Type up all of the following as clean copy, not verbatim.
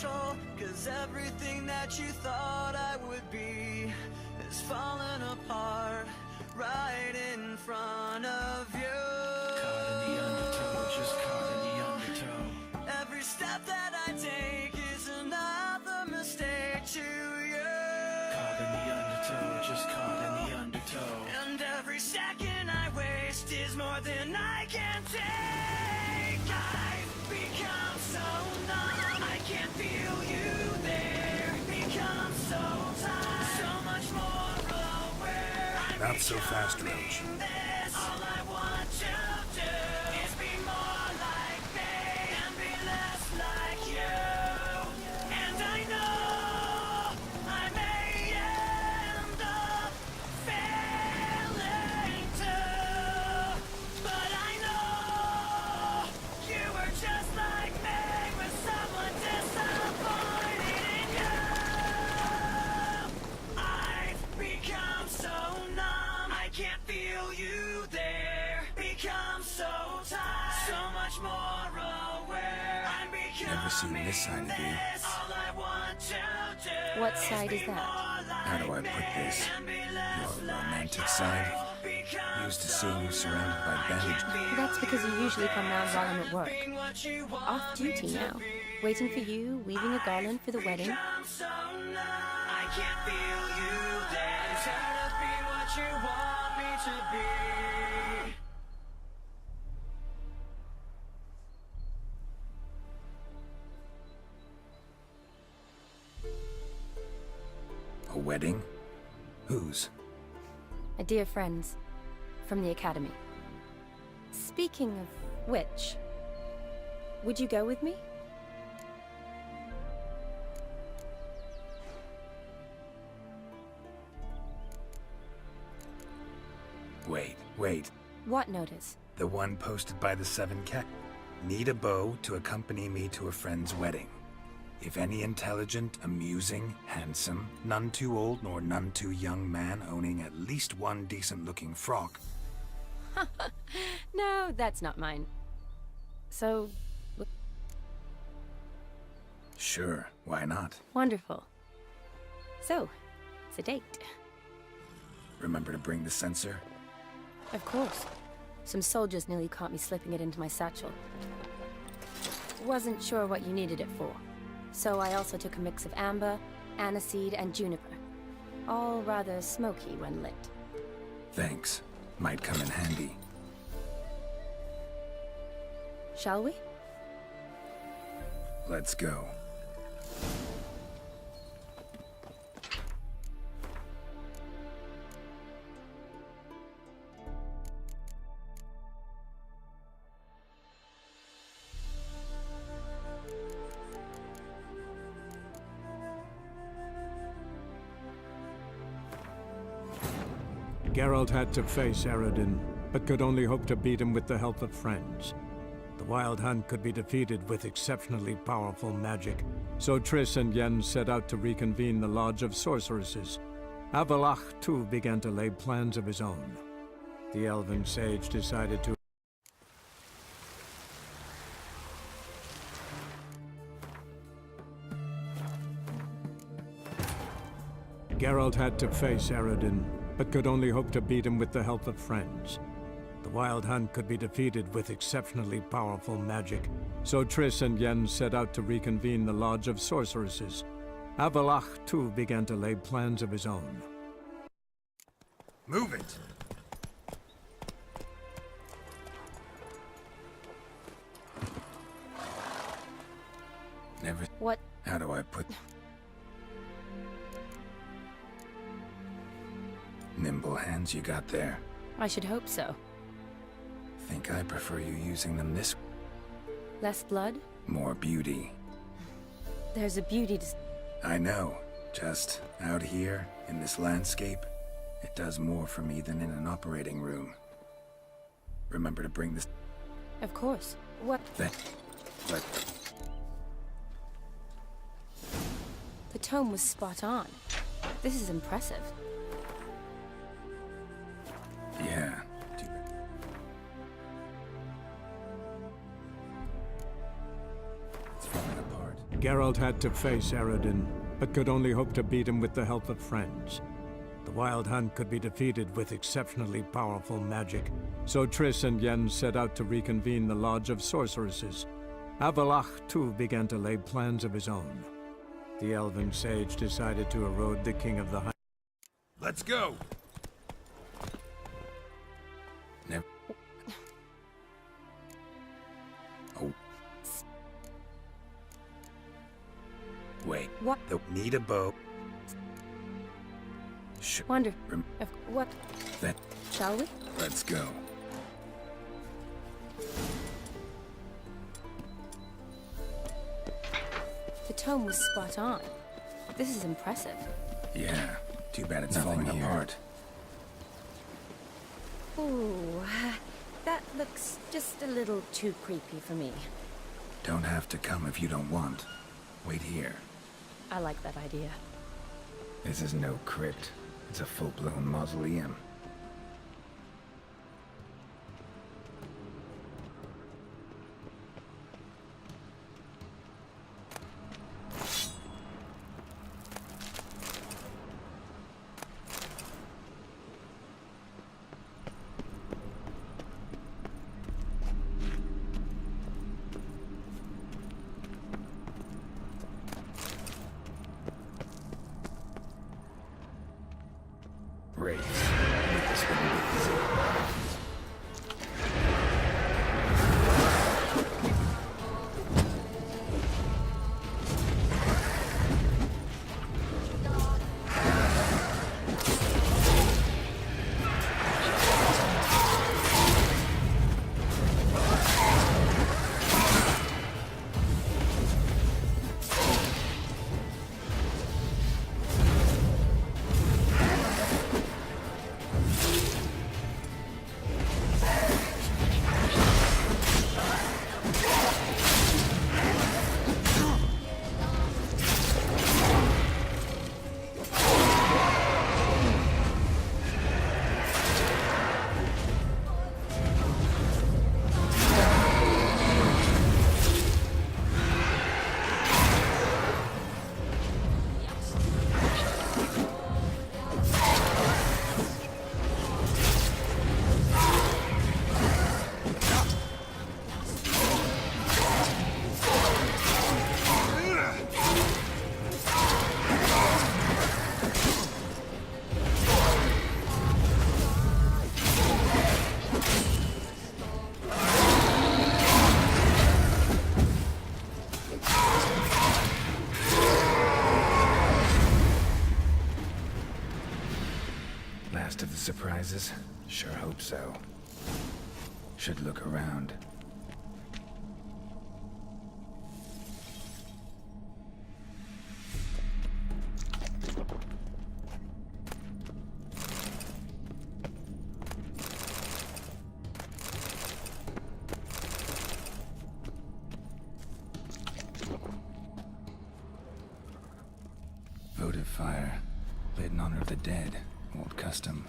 control, 'cause everything that you thought I would be is falling apart right in front of you. Caught in the undertow, just caught in the undertow. Every step that I take is another mistake to you. Caught in the undertow, just caught in the undertow. And every second I waste is more than I can take. I've become so numb, I can't feel you there. Become so tired, so much more aware. Not so fast, Roach. All I want to do is be more like me and be less like you. And I know I may end up failing too, but I know you were just like me, with someone disappointed in you. I've become so numb, I can't feel you there. Become so tired, so much more aware. I'm becoming Never seen this side of you. all I want to do. What side is that? How do I put this? Your romantic side? Used to seeing you surrounded by baggage. That's because you usually come round while I'm at work. Off duty now. Waiting for you, weaving a garland for the wedding. I'm so numb, I can't feel you there. It's hard to be what you want me to be. A wedding? Whose? A dear friend's. From the academy. Speaking of which, would you go with me? Wait. What notice? The one posted by the 7 cat. Need a beau to accompany me to a friend's wedding. If any intelligent, amusing, handsome, none too old nor none too young man owning at least one decent-looking frock. No, that's not mine. So, Sure, why not? wonderful. So, it's a date. Remember to bring the sensor? Of course. Some soldiers nearly caught me slipping it into my satchel. Wasn't sure what you needed it for. So I also took a mix of amber, aniseed, and juniper. All rather smoky when lit. Thanks. Might come in handy. Shall we? Let's go. Geralt had to face Eredin, but could only hope to beat him with the help of friends. The Wild Hunt could be defeated with exceptionally powerful magic, so Triss and Yen set out to reconvene the Lodge of Sorceresses. Avalach, too, began to lay plans of his own. The elven sage decided to Geralt had to face Eredin, but could only hope to beat him with the help of friends. The Wild Hunt could be defeated with exceptionally powerful magic, so Triss and Yen set out to reconvene the Lodge of Sorceresses. Avalach, too, began to lay plans of his own. Move it! Never... What? How do I put... Nimble hands you got there. I should hope so. Think I prefer you using them this... Less blood? More beauty. There's a beauty to... I know. Just out here, in this landscape, it does more for me than in an operating room. Remember to bring this... Of course. What? But... The tome was spot on. This is impressive. Yeah. It's falling apart. Geralt had to face Eredin, but could only hope to beat him with the help of friends. The Wild Hunt could be defeated with exceptionally powerful magic, so Triss and Yen set out to reconvene the Lodge of Sorceresses. Avalach, too, began to lay plans of his own. The elven sage decided to erode the King of the Hunt. Let's go! Never. Oh. Wait. What? Need a bow. Wonder. What? That. Shall we? Let's go. The tome was spot on. This is impressive. Yeah. Too bad it's falling apart. Ooh, that looks just a little too creepy for me. Don't have to come if you don't want. Wait here. I like that idea. This is no crypt. It's a full-blown mausoleum. Race. Make this one look easy. Last of the surprises? Sure hope so. Should look around. Votive fire. Lit in honor of the dead. Old custom.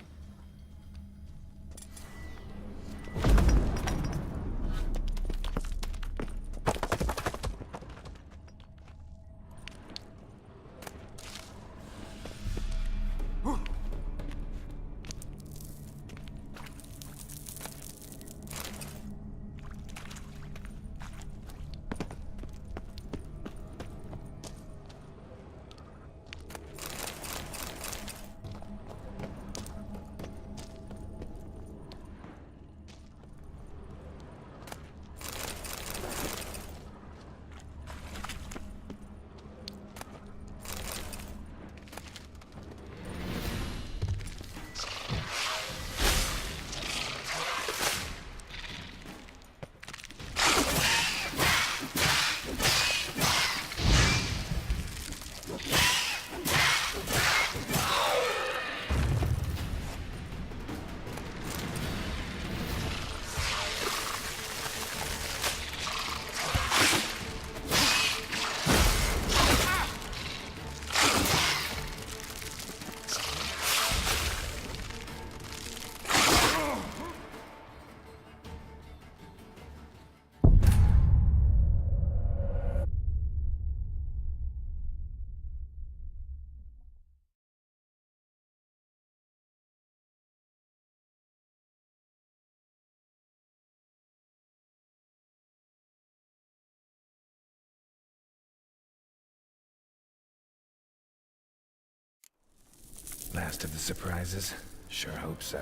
last of the surprises? Sure hope so.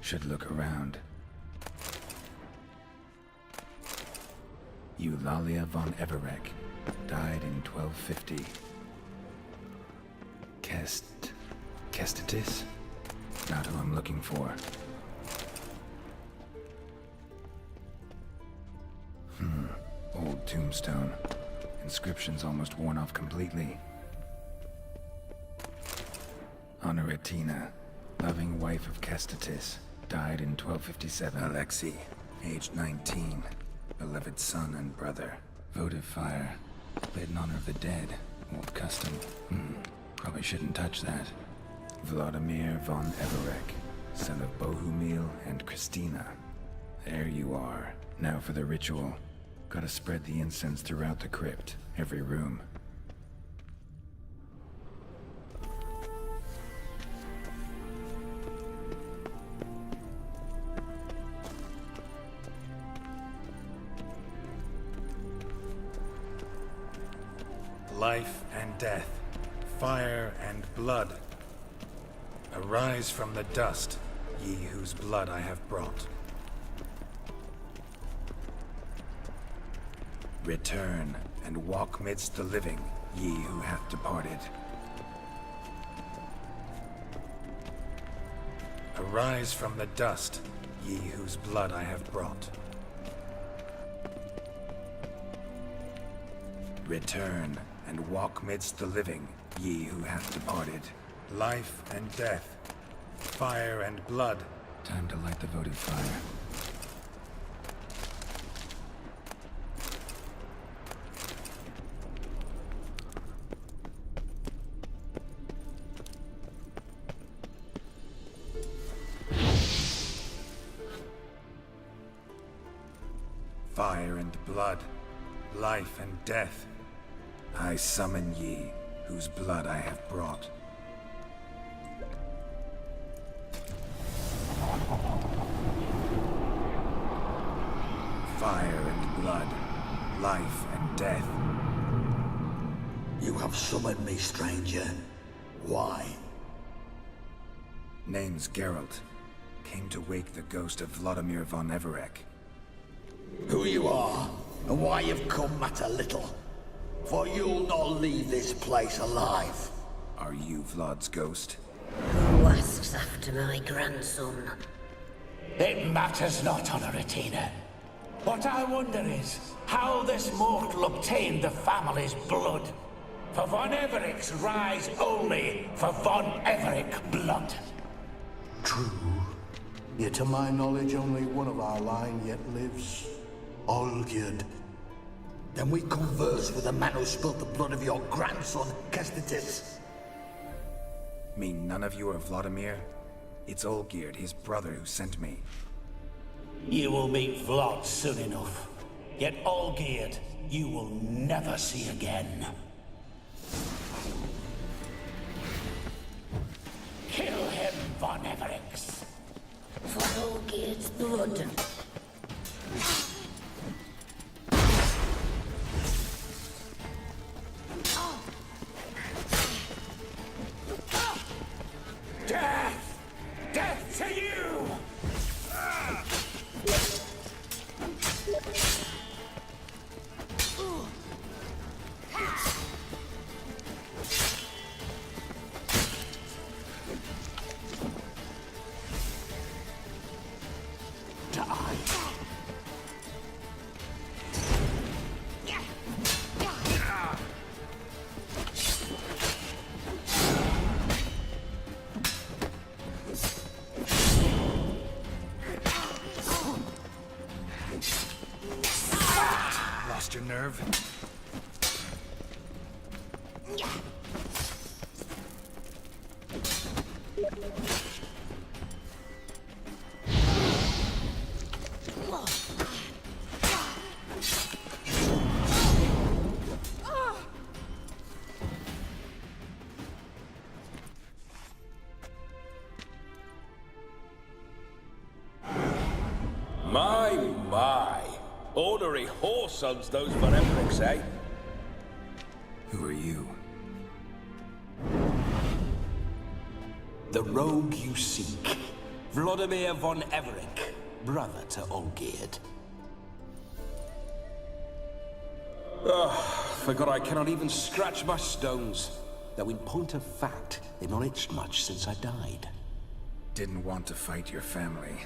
Should look around. Eulalia von Everek died in 1250. Kestitis? Not who I'm looking for. Old tombstone. Inscription's almost worn off completely. Honoratina, loving wife of Kestitis, died in 1257. Alexei, aged 19, beloved son and brother. Votive fire, lit in honor of the dead. Old custom. Probably shouldn't touch that. Vladimir von Everek, son of Bohumil and Christina. There you are. Now for the ritual. Gotta spread the incense throughout the crypt, every room. Life and death, fire and blood. Arise from the dust, ye whose blood I have brought. Return and walk midst the living, ye who hath departed. Arise from the dust, ye whose blood I have brought. Return and walk midst the living, ye who hath departed. Life and death, fire and blood. Time to light the votive fire. Fire and blood, life and death. I summon ye, whose blood I have brought. Fire and blood, life and death. You have summoned me, stranger. Why? Name's Geralt. Came to wake the ghost of Vladimir von Everek. Who you are, and why you've come matter little. For you'll not leave this place alive. Are you Vlad's ghost? Who asks after my grandson? It matters not, Honoratina. What I wonder is how this mortal obtained the family's blood. For von Everek's rise only for von Everek blood. True. Yet to my knowledge, only one of our line yet lives. Olgierd. Then we converse with the man who spilled the blood of your grandson, Kestitis. Mean none of you are Vladimir? It's Olgierd, his brother, who sent me. You will meet Vlad soon enough. Yet Olgierd, you will never see again. Kill him, von Evereks. For Olgierd's blood. Death! Death to you! Lost your nerve? My. Ornery whoresons those von Evereks, eh? Who are you? The rogue you seek. Vladimir von Everett, brother to Olgierd. Forgot I cannot even scratch my stones. Though in point of fact, they've not itched much since I died. Didn't want to fight your family.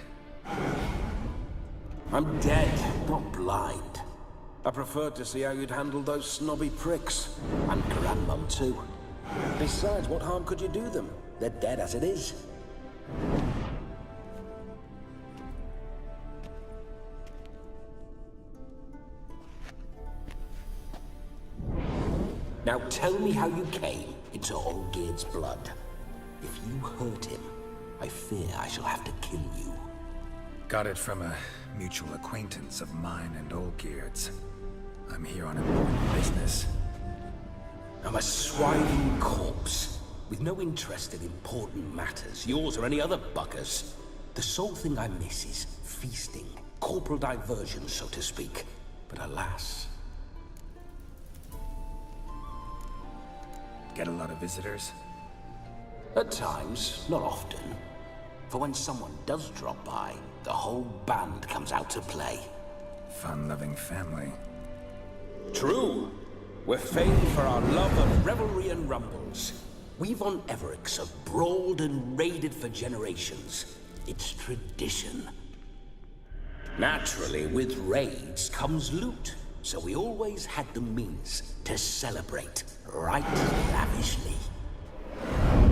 I'm dead, not blind. I preferred to see how you'd handle those snobby pricks. And Grandmum too. Besides, what harm could you do them? They're dead as it is. Now tell me how you came into Olgierd's blood. If you hurt him, I fear I shall have to kill you. Got it from a mutual acquaintance of mine and Olgierd's. I'm here on important business. I'm a swiving corpse, with no interest in important matters, yours or any other buggers. The sole thing I miss is feasting, corporal diversion, so to speak. But alas... Get a lot of visitors? At times, not often. For when someone does drop by, the whole band comes out to play. Fun-loving family. True. We're famed for our love of revelry and rumbles. We von Evericks have brawled and raided for generations. It's tradition. Naturally, with raids comes loot, so we always had the means to celebrate right lavishly.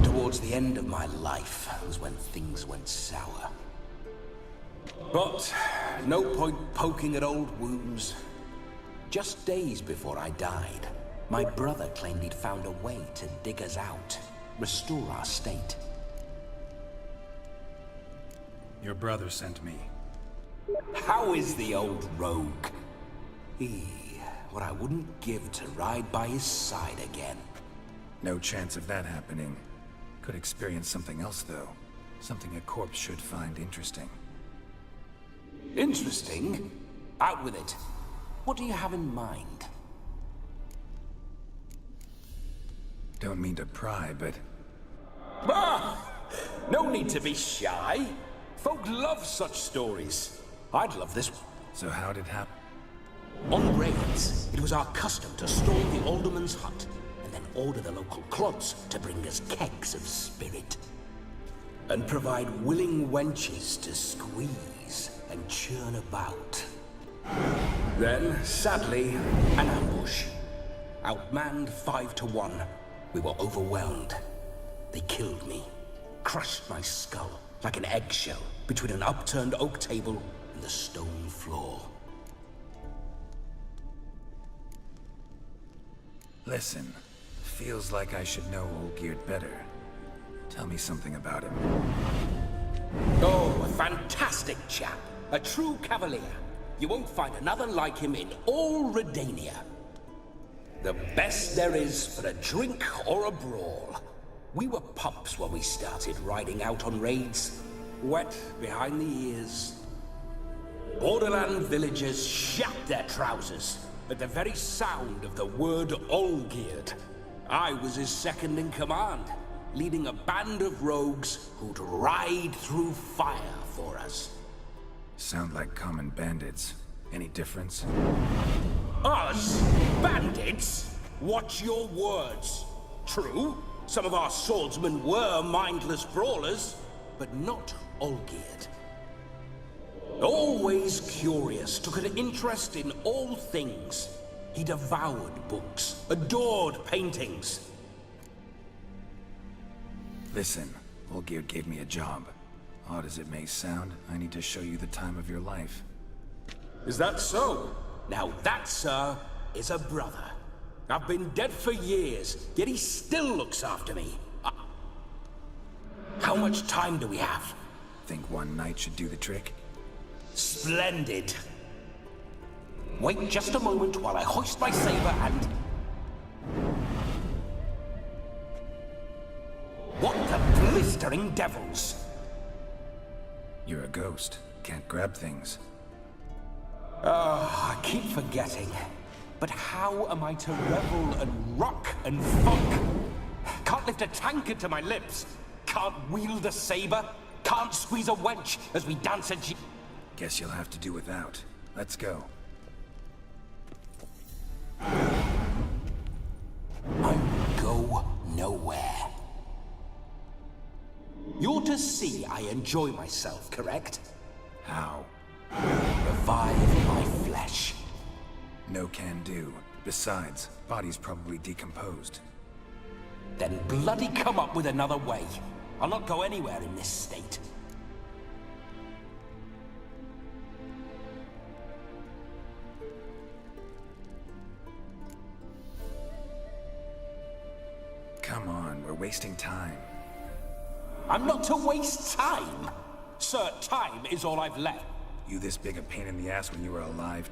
Towards the end of my life was when things went sour. But no point poking at old wounds. Just days before I died, my brother claimed he'd found a way to dig us out, restore our state. Your brother sent me. How is the old rogue? What I wouldn't give to ride by his side again. No chance of that happening. Could experience something else, though. Something a corpse should find interesting. Interesting? Out with it. What do you have in mind? Don't mean to pry, but... No need to be shy. Folk love such stories. I'd love this. So how'd it happen? On raids, it was our custom to storm the alderman's hut, and then order the local clods to bring us kegs of spirit. And provide willing wenches to squeeze and churn about. Then, sadly, an ambush. Outmanned 5 to 1, we were overwhelmed. They killed me, crushed my skull like an eggshell between an upturned oak table and the stone floor. Listen, feels like I should know Olgierd better. Tell me something about him. Oh, a fantastic chap. A true cavalier. You won't find another like him in all Redania. The best there is for a drink or a brawl. We were pups when we started riding out on raids. Wet behind the ears. Borderland villagers shat their trousers at the very sound of the word Olgierd. I was his second in command, leading a band of rogues who'd ride through fire for us. Sound like common bandits. Any difference? Us? Bandits? Watch your words. True, some of our swordsmen were mindless brawlers, but not Olgierd. Always curious, took an interest in all things. He devoured books, adored paintings. Listen, Olgierd gave me a job. Odd as it may sound, I need to show you the time of your life. Is that so? Now that, sir, is a brother. I've been dead for years, yet he still looks after me. How much time do we have? Think one night should do the trick? Splendid. Wait just a moment while I hoist my saber and... What the blistering devils? You're a ghost. Can't grab things. I keep forgetting. But how am I to revel and rock and funk? Can't lift a tankard to my lips. Can't wield a saber? Can't squeeze a wench as we dance a Guess you'll have to do without. Let's go. I will go nowhere. You're to see I enjoy myself, correct? How? Revive my flesh. No can do. Besides, body's probably decomposed. Then bloody come up with another way. I'll not go anywhere in this state. Come on, we're wasting time. I'm not to waste time. Sir, time is all I've left. You this big a pain in the ass when you were alive?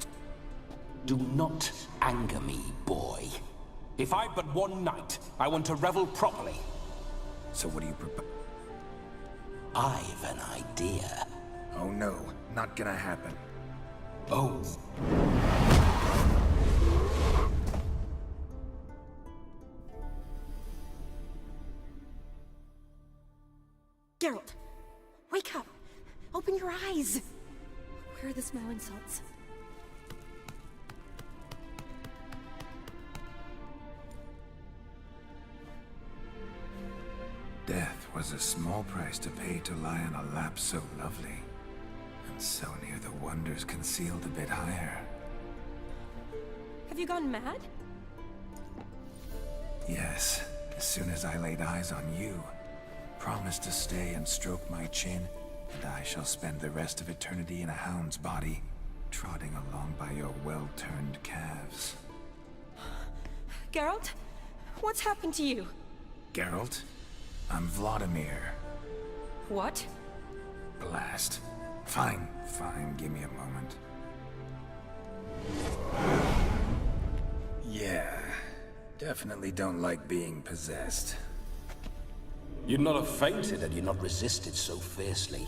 Do not anger me, boy. If I've but one night, I want to revel properly. So what do you propose? I've an idea. Oh no, not gonna happen. Oh. Geralt, wake up! Open your eyes! Where are the smelling salts? Death was a small price to pay to lie on a lap so lovely, and so near the wonders concealed a bit higher. Have you gone mad? Yes, as soon as I laid eyes on you, promise to stay and stroke my chin, and I shall spend the rest of eternity in a hound's body, trotting along by your well-turned calves. Geralt? What's happened to you? Geralt? I'm Vladimir. What? Blast. Fine, give me a moment. Yeah, definitely don't like being possessed. You'd not have fainted had you not resisted so fiercely.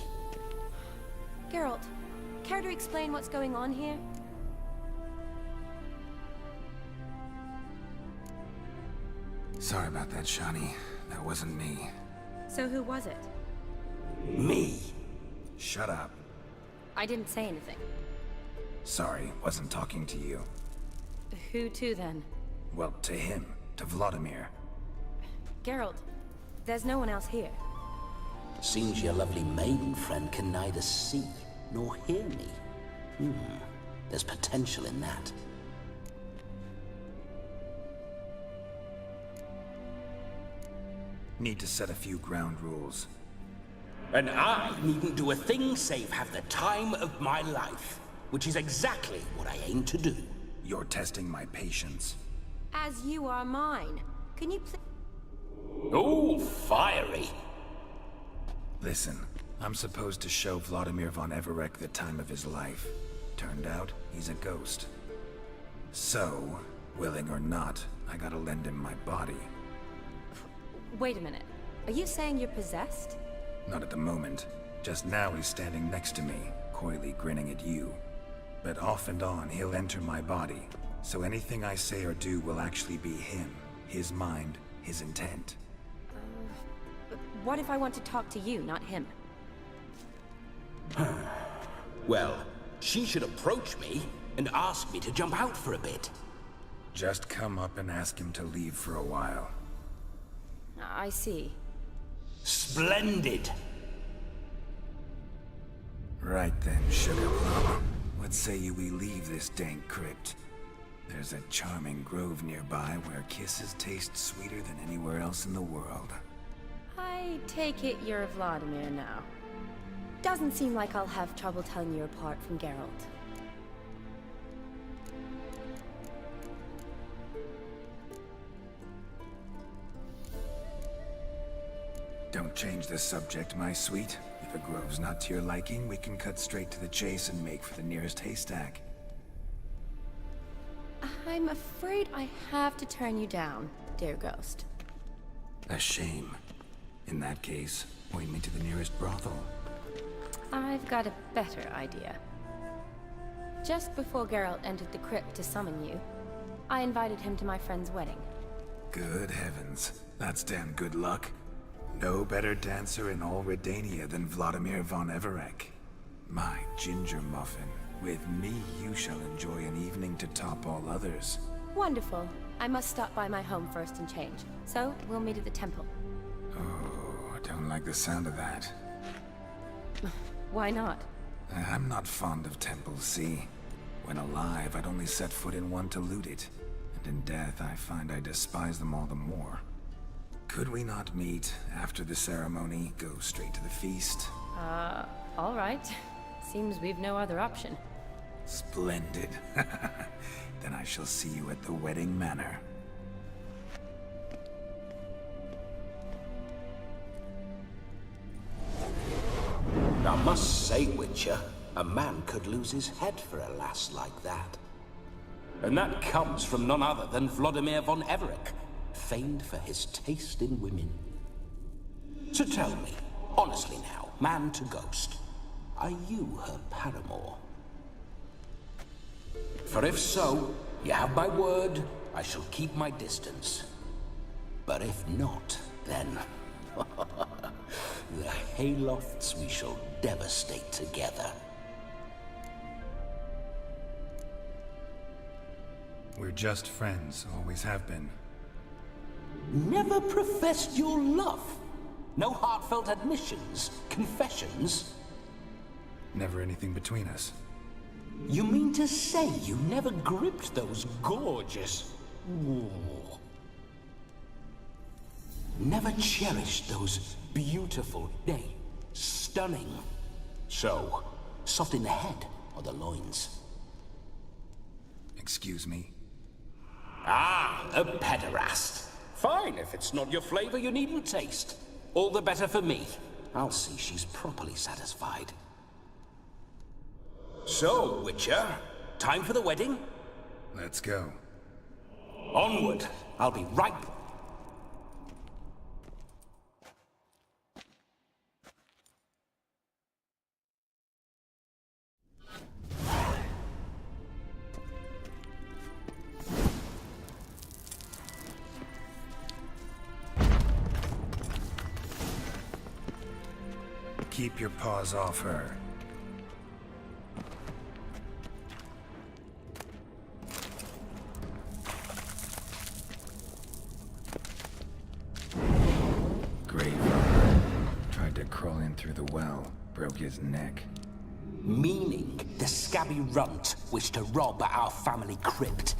Geralt, care to explain what's going on here? Sorry about that, Shani. That wasn't me. So who was it? Me. Shut up. I didn't say anything. Sorry, wasn't talking to you. Who to then? Well, to him. To Vladimir. Geralt, there's no one else here. Seems your lovely maiden friend can neither see nor hear me. There's potential in that. Need to set a few ground rules. And I needn't do a thing save have the time of my life, which is exactly what I aim to do. You're testing my patience. As you are mine. Can you please... Oh, fiery. Listen, I'm supposed to show Vladimir von Everec the time of his life. Turned out, he's a ghost. So, willing or not, I gotta lend him my body. Wait a minute. Are you saying you're possessed? Not at the moment. Just now he's standing next to me, coyly grinning at you. But off and on, he'll enter my body. So anything I say or do will actually be him. His mind, his intent. What if I want to talk to you, not him? Well, she should approach me and ask me to jump out for a bit. Just come up and ask him to leave for a while. I see. Splendid! Right then, Sugar Plum. What say you we leave this dank crypt? There's a charming grove nearby where kisses taste sweeter than anywhere else in the world. I take it you're Vladimir now. Doesn't seem like I'll have trouble telling you apart from Geralt. Don't change the subject, my sweet. If a grove's not to your liking, we can cut straight to the chase and make for the nearest haystack. I'm afraid I have to turn you down, dear ghost. A shame. In that case, point me to the nearest brothel. I've got a better idea. Just before Geralt entered the crypt to summon you, I invited him to my friend's wedding. Good heavens. That's damn good luck. No better dancer in all Redania than Vladimir von Everek. My ginger muffin. With me, you shall enjoy an evening to top all others. Wonderful. I must stop by my home first and change. So, we'll meet at the temple. Oh, I don't like the sound of that. Why not? I'm not fond of temples, see? When alive, I'd only set foot in one to loot it. And in death, I find I despise them all the more. Could we not meet after the ceremony, go straight to the feast? All right. Seems we've no other option. Splendid. Then I shall see you at the wedding manor. I must say, Witcher, a man could lose his head for a lass like that. And that comes from none other than Vladimir von Everek, famed for his taste in women. So tell me, honestly now, man to ghost, are you her paramour? For if so, you have my word, I shall keep my distance. But if not, then... the haylofts we shall devastate together. We're just friends, always have been. Never professed your love? No heartfelt admissions, confessions? Never anything between us. You mean to say you never gripped those gorgeous... Ooh. Never cherished those beautiful, nay, stunning... So, soft in the head or the loins? Excuse me? Ah, a pederast. Fine, if it's not your flavor, you needn't taste. All the better for me. I'll see she's properly satisfied. So, Witcher, time for the wedding? Let's go. Onward. I'll be right... Keep your paws off her. Grave robber. Tried to crawl in through the well. Broke his neck. Meaning the scabby runt wished to rob our family crypt.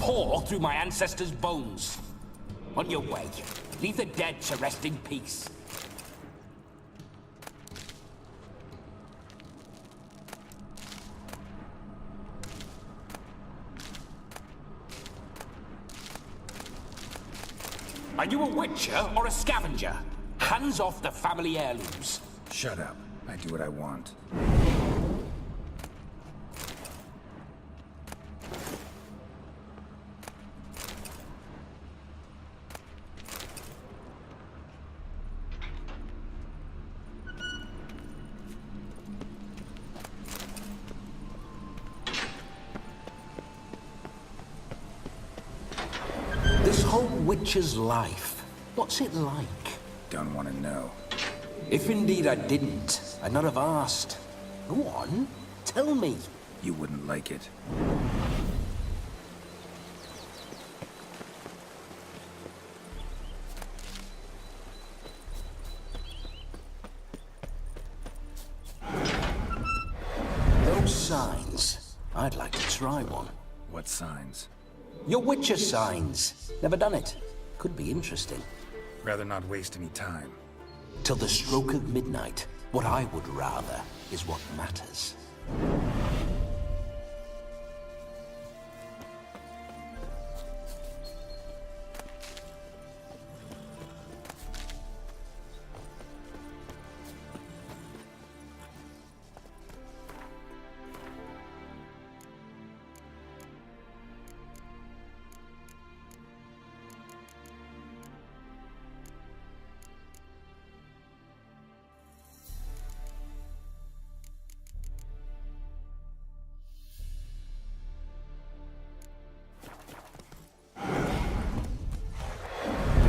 pour through my ancestors' bones. On your way. Leave the dead to rest in peace. Are you a witcher or a scavenger? Hands off the family heirlooms. Shut up. I do what I want. This whole witcher's life, what's it like? Don't want to know. If indeed I didn't, I'd not have asked. Go on, tell me. You wouldn't like it. Those signs. I'd like to try one. What signs? Your witcher signs. Never done it. Could be interesting. Rather not waste any time. Till the stroke of midnight, what I would rather is what matters.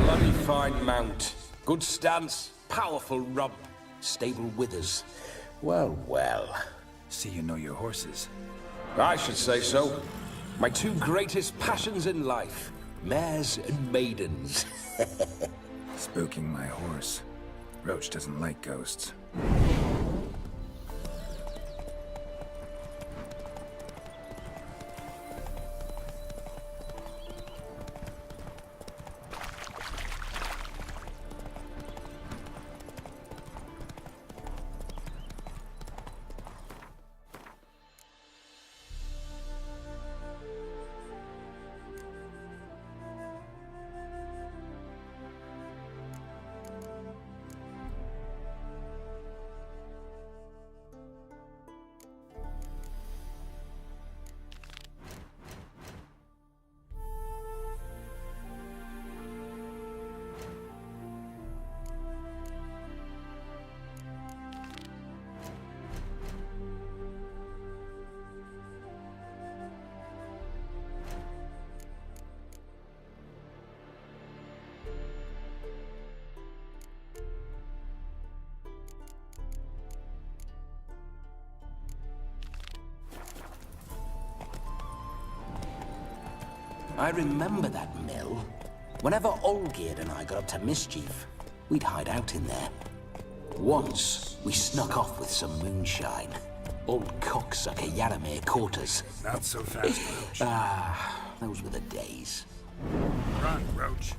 Bloody fine mount. Good stance, powerful rub, stable withers. Well, well. See you know your horses. I should say so. My two greatest passions in life. Mares and maidens. Spooking my horse. Roach doesn't like ghosts. I remember that mill. Whenever Olgierd and I got up to mischief, we'd hide out in there. Once, we snuck off with some moonshine. Old cocksucker Yaramir caught us. Not so fast, Roach. Those were the days. Run, Roach.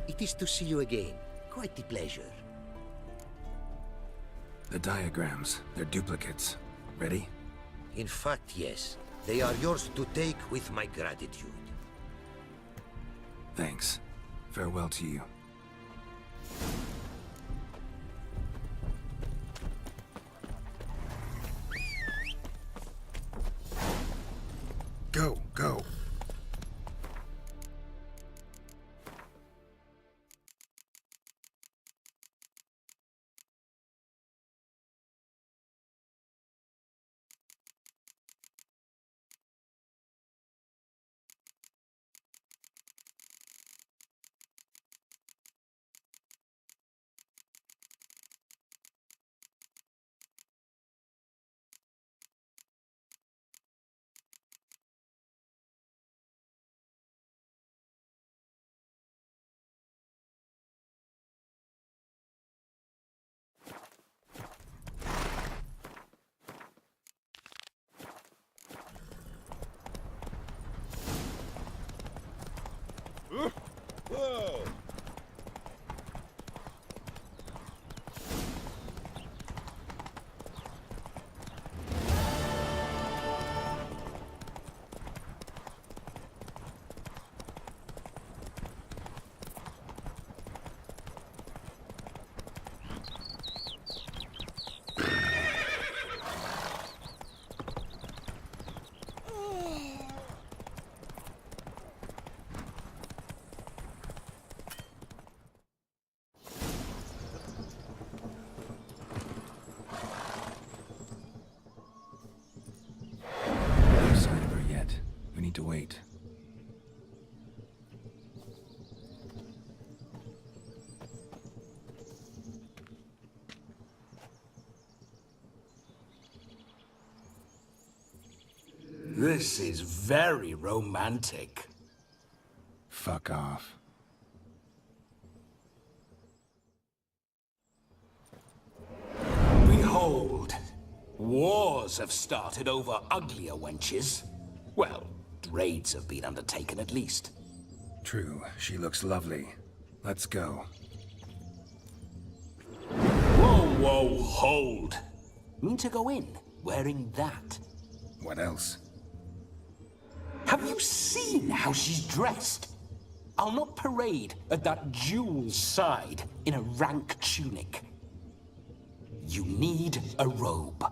It is to see you again. Quite the pleasure. The diagrams, they're duplicates. Ready? In fact, yes. They are yours to take with my gratitude. Thanks. Farewell to you. Go, go. This is very romantic. Fuck off. Behold, wars have started over uglier wenches. Well, raids have been undertaken at least. True, she looks lovely. Let's go. Whoa, hold. Mean to go in, wearing that? What else? Have you seen how she's dressed? I'll not parade at that jewel's side in a rank tunic. You need a robe.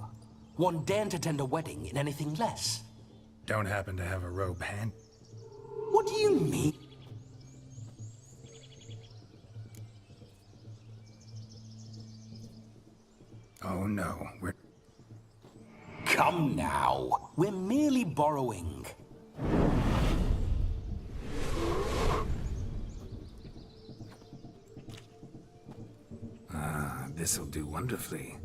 One daren't attend a wedding in anything less. Don't happen to have a robe hand? What do you mean? Oh no, we're... Come now. We're merely borrowing. Ah, this'll do wonderfully.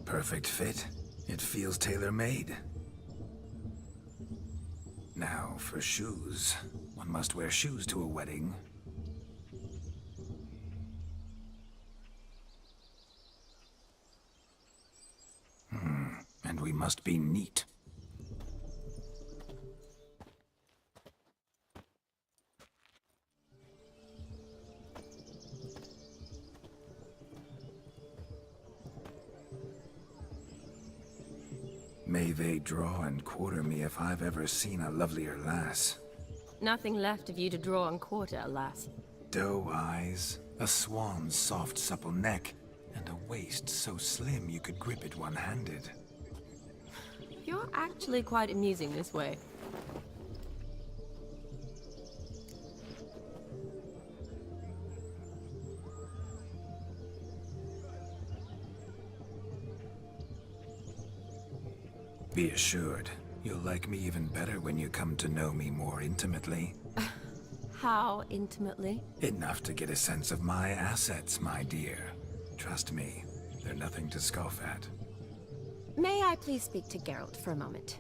Perfect fit. It feels tailor-made. Now, for shoes. One must wear shoes to a wedding. And we must be neat. May they draw and quarter me if I've ever seen a lovelier lass. Nothing left of you to draw and quarter, alas. Doe eyes, a swan's soft supple neck, and a waist so slim you could grip it one-handed. You're actually quite amusing this way. Be assured, you'll like me even better when you come to know me more intimately. How intimately? Enough to get a sense of my assets, my dear. Trust me, they're nothing to scoff at. May I please speak to Geralt for a moment?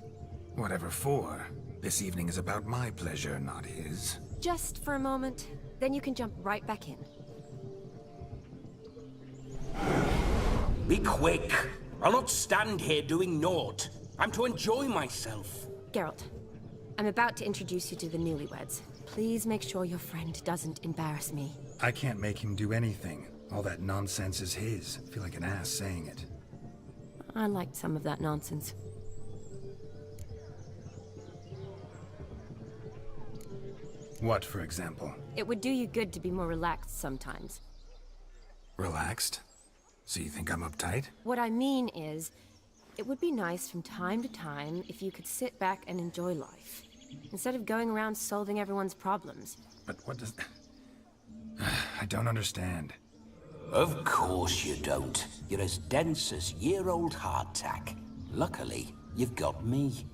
Whatever for. This evening is about my pleasure, not his. Just for a moment, then you can jump right back in. Be quick. I'll not stand here doing naught. I'm to enjoy myself. Geralt, I'm about to introduce you to the newlyweds. Please make sure your friend doesn't embarrass me. I can't make him do anything. All that nonsense is his. I feel like an ass saying it. I liked some of that nonsense. What, for example? It would do you good to be more relaxed sometimes. Relaxed? So you think I'm uptight? What I mean is, it would be nice from time to time if you could sit back and enjoy life, instead of going around solving everyone's problems. But what does... I don't understand. Of course you don't. You're as dense as year-old hardtack. Luckily, you've got me.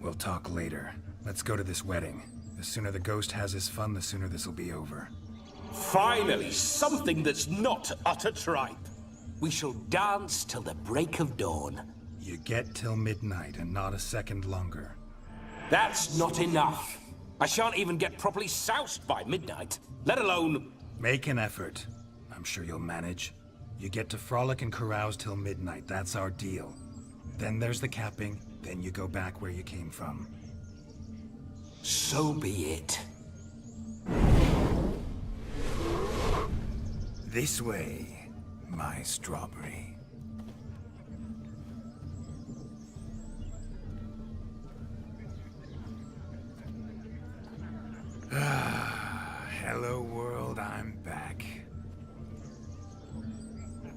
We'll talk later. Let's go to this wedding. The sooner the ghost has his fun, the sooner this'll be over. Finally, something that's not utter tripe. We shall dance till the break of dawn. You get till midnight and not a second longer. That's not enough. I shan't even get properly soused by midnight, let alone... Make an effort. I'm sure you'll manage. You get to frolic and carouse till midnight, that's our deal. Then there's the capping, then you go back where you came from. So be it. This way, my strawberry. Hello world, I'm back.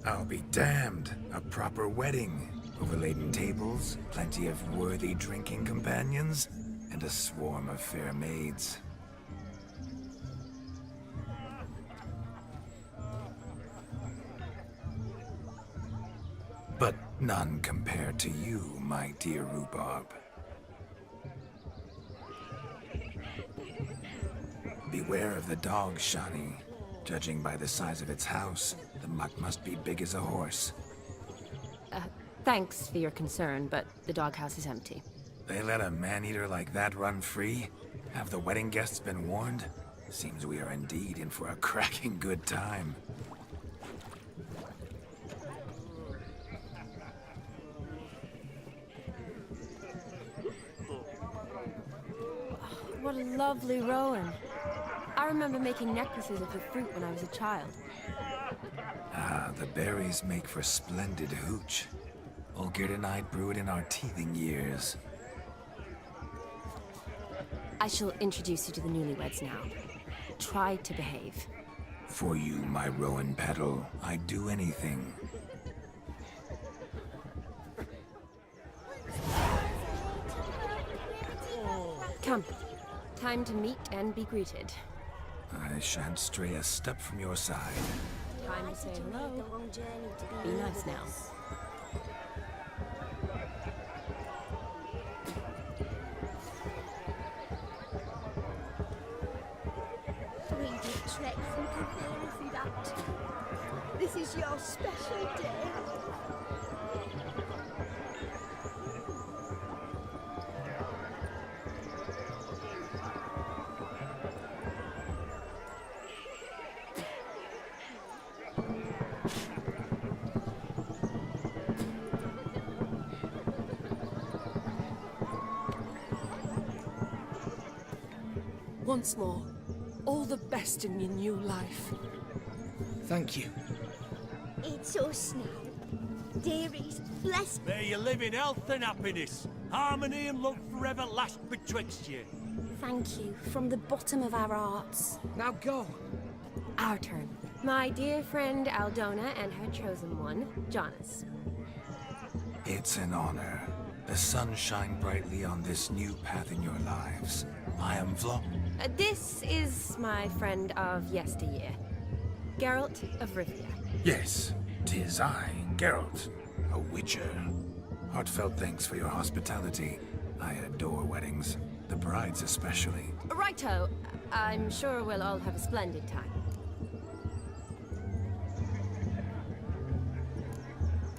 I'll be damned. A proper wedding. Overladen tables, plenty of worthy drinking companions, and a swarm of fair maids. But none compared to you, my dear rhubarb. Beware of the dog, Shani. Judging by the size of its house, the mutt must be big as a horse. Thanks for your concern, but the doghouse is empty. They let a man-eater like that run free? Have the wedding guests been warned? Seems we are indeed in for a cracking good time. What a lovely rowan. I remember making necklaces of the fruit when I was a child. Ah, the berries make for splendid hooch. Olgerd and I brew it in our teething years. I shall introduce you to the newlyweds now. Try to behave. For you, my rowan petal, I'd do anything. Come. Time to meet and be greeted. I shan't stray a step from your side. Time to say hello. Be nice now. We did trek from Kaveri for that. This is your special day. Once more, all the best in your new life. Thank you. It's us now. Dearies, bless May you live in health and happiness. Harmony and love forever last betwixt you. Thank you from the bottom of our hearts. Now go. Our turn. My dear friend Aldona and her chosen one, Jonas. It's an honor. The sun shine brightly on this new path in your lives. I am Vlo. This is my friend of yesteryear, Geralt of Rivia. Yes, 'tis I, Geralt, a witcher. Heartfelt thanks for your hospitality. I adore weddings, the brides especially. Righto. I'm sure we'll all have a splendid time.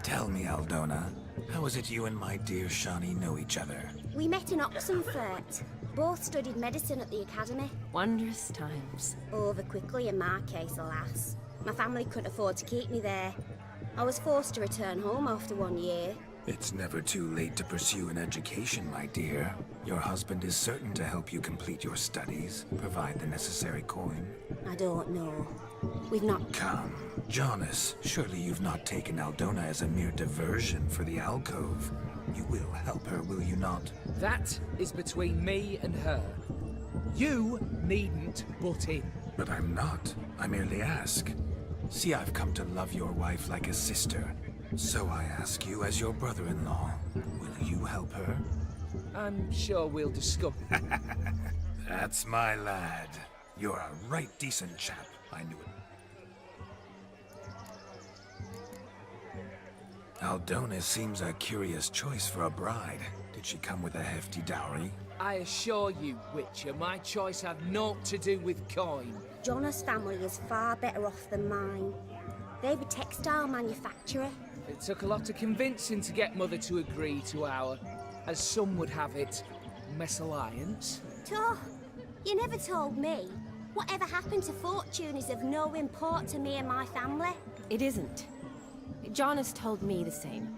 Tell me, Aldona, how is it you and my dear Shani know each other? We met in Oxenfurt. Both studied medicine at the academy. Wondrous times. Over quickly in my case, alas. My family couldn't afford to keep me there. I was forced to return home after 1 year. It's never too late to pursue an education, my dear. Your husband is certain to help you complete your studies, provide the necessary coin. I don't know. We've not... Come, Jonas, surely you've not taken Aldona as a mere diversion for the alcove. You will help her, will you not? That is between me and her. You needn't butt in. But I'm not. I merely ask. See, I've come to love your wife like a sister. So I ask you as your brother-in-law, will you help her? I'm sure we'll discuss. That's my lad. You're a right decent chap. I knew it. Aldona seems a curious choice for a bride. Did she come with a hefty dowry? I assure you, Witcher, my choice had naught to do with coin. Jonas' family is far better off than mine. They're a textile manufacturer. It took a lot of convincing to get Mother to agree to our, as some would have it, mesalliance. Toh, you never told me. Whatever happened to fortune is of no import to me and my family. It isn't. Jonas told me the same.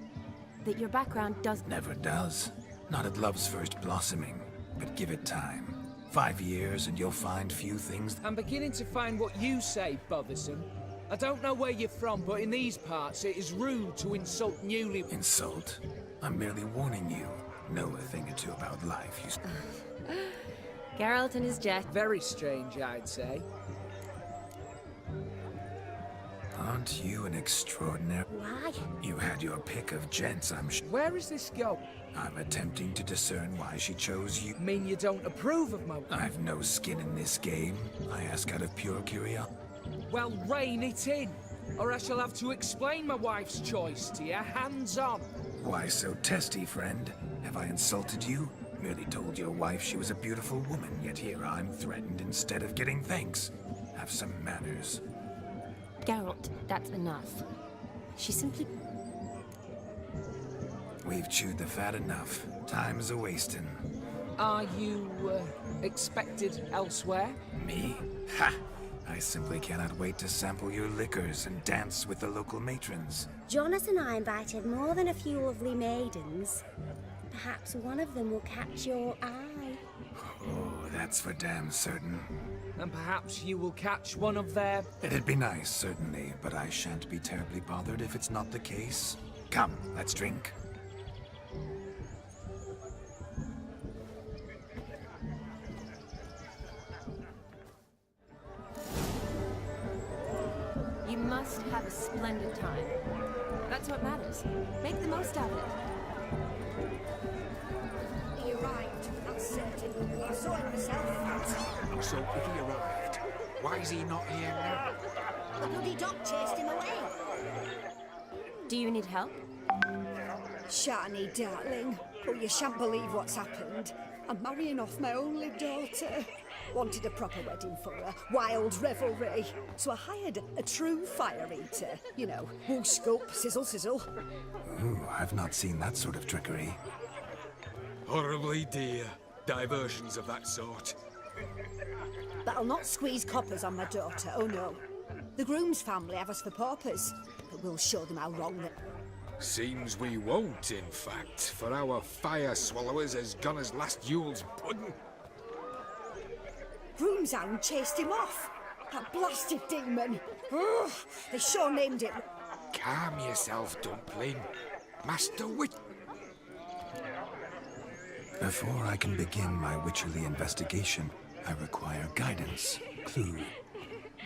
That your background does... Never does. Not at love's first blossoming. But give it time. 5 years and you'll find few things... I'm beginning to find what you say bothersome. I don't know where you're from, but in these parts it is rude to insult newly... Insult? I'm merely warning you. Know a thing or two about life, you... Geralt and his jet. Very strange, I'd say. Aren't you an extraordinary... Why? You had your pick of gents, I'm sure. Where is this going? I'm attempting to discern why she chose you. Mean you don't approve of my... I've no skin in this game. I ask out of pure curiosity. Well, rein it in, or I shall have to explain my wife's choice to you, hands on. Why so testy, friend? Have I insulted you? Merely told your wife she was a beautiful woman, yet here I'm threatened instead of getting thanks. Have some manners. Geralt, that's enough. She simply... We've chewed the fat enough. Time's a-wasting. Are you, expected elsewhere? Me? Ha! I simply cannot wait to sample your liquors and dance with the local matrons. Jonas and I invited more than a few lovely maidens. Perhaps one of them will catch your eye. Oh, that's for damn certain. And perhaps you will catch one of their... It'd be nice, certainly, but I shan't be terribly bothered if it's not the case. Come, let's drink. You must have a splendid time. That's what matters. Make the most of it. He arrived, that's certain. I saw him myself. So if he arrived, why is he not here now? The bloody dog chased him away. Do you need help? Shani, darling. Oh, you shan't believe what's happened. I'm marrying off my only daughter. Wanted a proper wedding for her, wild revelry. So I hired a true fire eater. You know, whoosh, scoop, sizzle, sizzle. Ooh, I've not seen that sort of trickery. Horribly dear. Diversions of that sort. But I'll not squeeze coppers on my daughter, oh no. The groom's family have us for paupers, but we'll show them how wrong they... Seems we won't, in fact, for our fire swallowers has gone as last Yule's pudding. Groom's hound chased him off. That blasted demon. Ugh, they sure named it... Calm yourself, Dumpling. Master Witch... Before I can begin my witcherly investigation, I require guidance. Clue.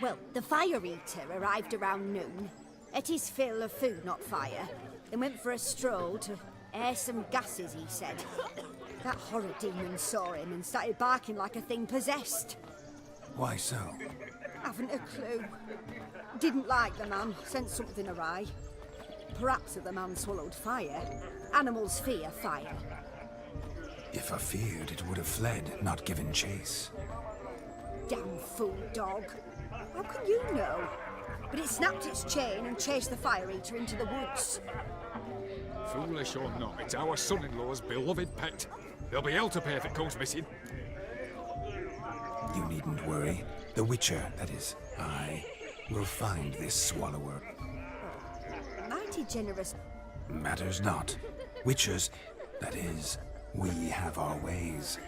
Well, the fire eater arrived around noon. Ate his fill of food, not fire. Then went for a stroll to air some gases, he said. That horrid demon saw him and started barking like a thing possessed. Why so? Haven't a clue. Didn't like the man, sent something awry. Perhaps if the man swallowed fire. Animals fear fire. If I feared, it would have fled, not given chase. Damn fool dog. How can you know? But it snapped its chain and chased the fire eater into the woods. Foolish or not, it's our son-in-law's beloved pet. There'll be hell to pay if it goes missing. You needn't worry. The Witcher, that is, I, will find this swallower. Mighty generous. Matters not. Witchers, that is, we have our ways.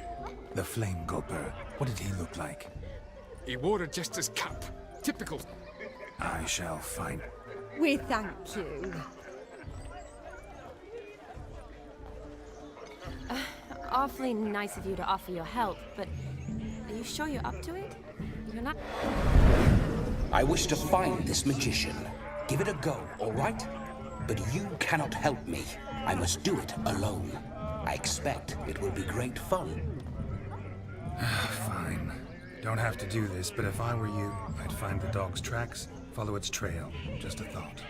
The Flame Gulper, what did he look like? He wore a jester's cap. Typical. I shall find... We thank you. Awfully nice of you to offer your help, but are you sure you're up to it? You're not... I wish to find this magician. Give it a go, all right? But you cannot help me. I must do it alone. I expect it will be great fun. Fine. Don't have to do this, but if I were you, I'd find the dog's tracks, follow its trail. Just a thought.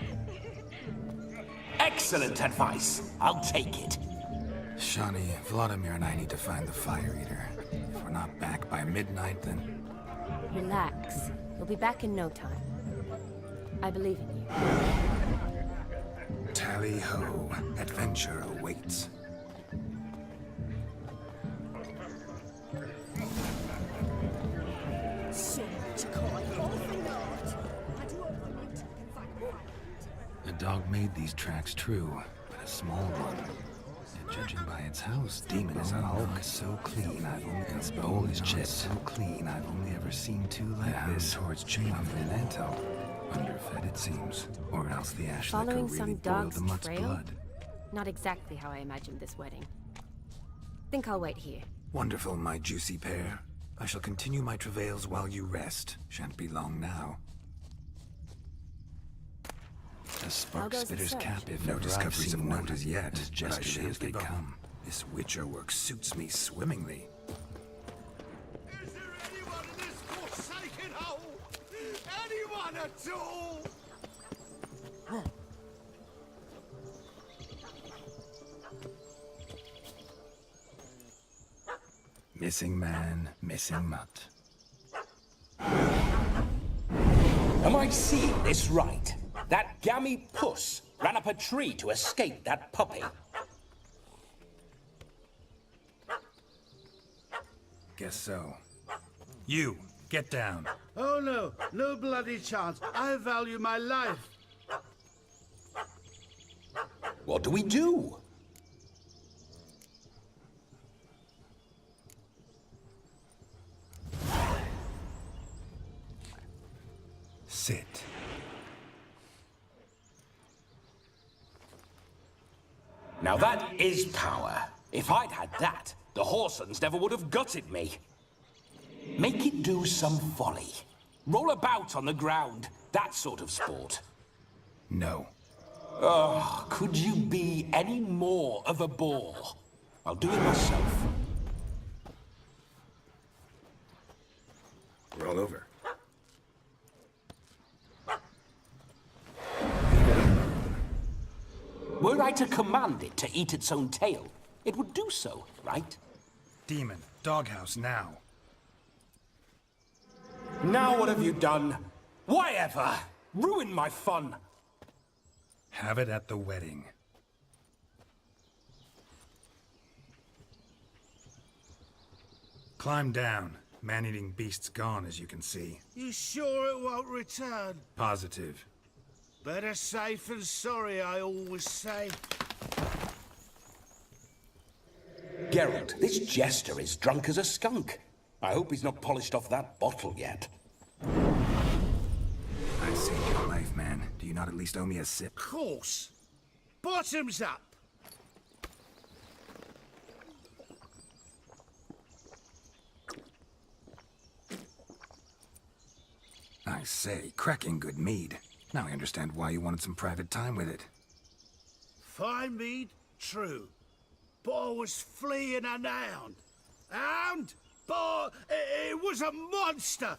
Excellent advice. I'll take it. Shani, Vladimir and I need to find the fire eater. If we're not back by midnight, then... Relax. We'll be back in no time. I believe in you. Tally-ho. Adventure awaits. So much coin, all for naught. I do hope the mutant can find a fire. The dog made these tracks true, but a small one. And judging by its house, demon is a Hulk. So clean, I've only its bowl is chipped. So clean, I've only ever seen two like this. Towards chain of Veneto. Underfed, it seems, or else the ash liquor Following really some boiled dog's the mutt's trail? blood. Not exactly how I imagined this wedding. Think I'll wait here. Wonderful, my juicy pair. I shall continue my travails while you rest. Shan't be long now. A spark goes the spitter's search? cap, if no discoveries of note as yet, as gestured as they come. This Witcher work suits me swimmingly. Is there anyone in this forsaken hole? Anyone at all? Missing man, missing mutt. Am I seeing this right? That gammy puss ran up a tree to escape that puppy. Guess so. You, get down. Oh no, no bloody chance. I value my life. What do we do? Sit. Now that is power. If I'd had that, the Horsons never would have gutted me. Make it do some folly. Roll about on the ground. That sort of sport. No. Oh, could you be any more of a bore? I'll do it myself. Roll over. Were I to command it to eat its own tail, it would do so, right? Demon, doghouse now. Now what have you done? Why ever? Ruin my fun. Have it at the wedding. Climb down. Man-eating beast's gone, as you can see. You sure it won't return? Positive. Better safe than sorry, I always say. Geralt, this jester is drunk as a skunk. I hope he's not polished off that bottle yet. I saved your life, man. Do you not at least owe me a sip? Of course. Bottoms up. I say, cracking good mead. Now I understand why you wanted some private time with it. Fine mead, true. But I was fleeing an hound. Hound? But it was a monster.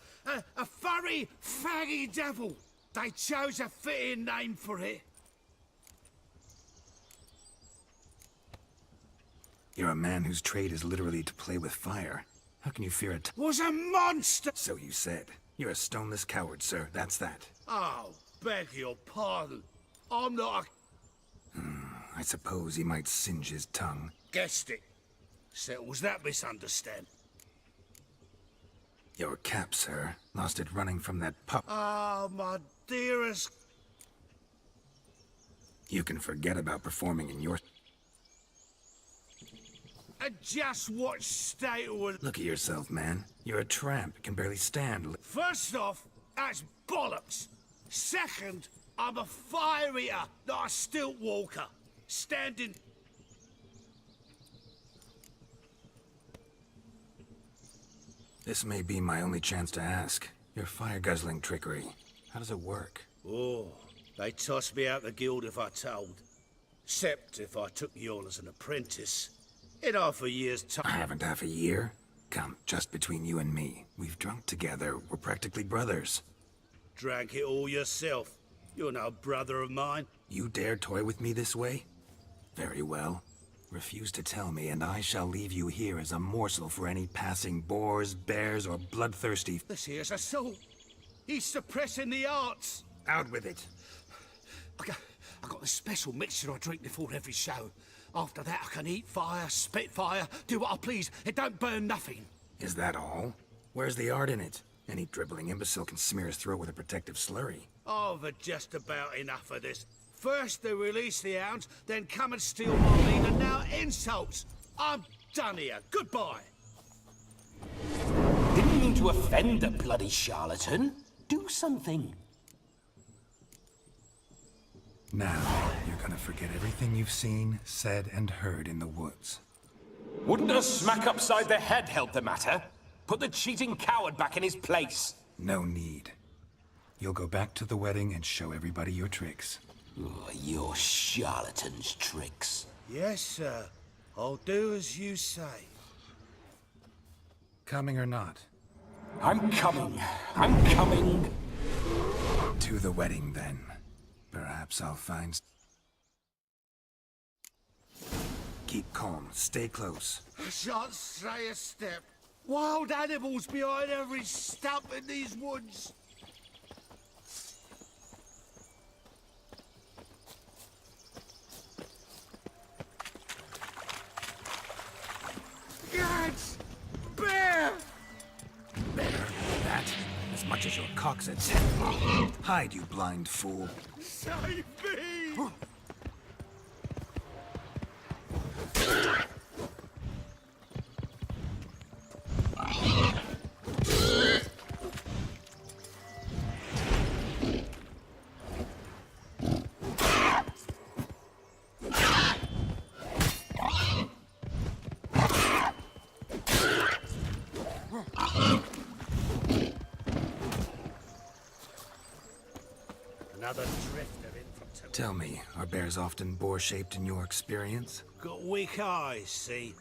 A furry, faggy devil. They chose a fitting name for it. You're a man whose trade is literally to play with fire. How can you fear it? Was a monster! So you said. You're a stoneless coward, sir. That's that. Oh, beg your pardon. I'm not a... I suppose he might singe his tongue. Guessed it. Settles that misunderstand. Your cap, sir. Lost it running from that pup. Ah, my dearest... You can forget about performing in your... And just what state it was... Look at yourself, man. You're a tramp. Can barely stand. First off, that's bollocks. Second, I'm a fire eater, not a stilt walker. Standing... This may be my only chance to ask. Your fire-guzzling trickery. How does it work? Oh, they tossed me out the guild if I told. Except if I took you on as an apprentice. In half a year's time... I haven't half a year. Come, just between you and me. We've drunk together. We're practically brothers. Drank it all yourself. You're no brother of mine. You dare toy with me this way? Very well. Refuse to tell me, and I shall leave you here as a morsel for any passing boars, bears, or bloodthirsty... This here's assault. He's suppressing the arts. Out with it. I got a special mixture I drink before every show. After that, I can eat fire, spit fire, do what I please. It don't burn nothing. Is that all? Where's the art in it? Any dribbling imbecile can smear his throat with a protective slurry. I've had just about enough of this. First they release the hounds, then come and steal my meat, and now insults. I'm done here. Goodbye. Didn't mean to offend the bloody charlatan. Do something. Now, you're gonna forget everything you've seen, said, and heard in the woods. Wouldn't a smack upside the head help the matter? Put the cheating coward back in his place. No need. You'll go back to the wedding and show everybody your tricks. Oh, your charlatan's tricks. Yes, sir. I'll do as you say. Coming or not? I'm coming. I'm coming. To the wedding, then. Perhaps I'll find... Keep calm. Stay close. I shan't stray a step. Wild animals behind every stump in these woods. Gads! Bear! Bear, that, as much as your coccyx. Hide, you blind fool. Save me! Another drifter in from Toledo. Tell me, are bears often boar-shaped in your experience? Got weak eyes, see?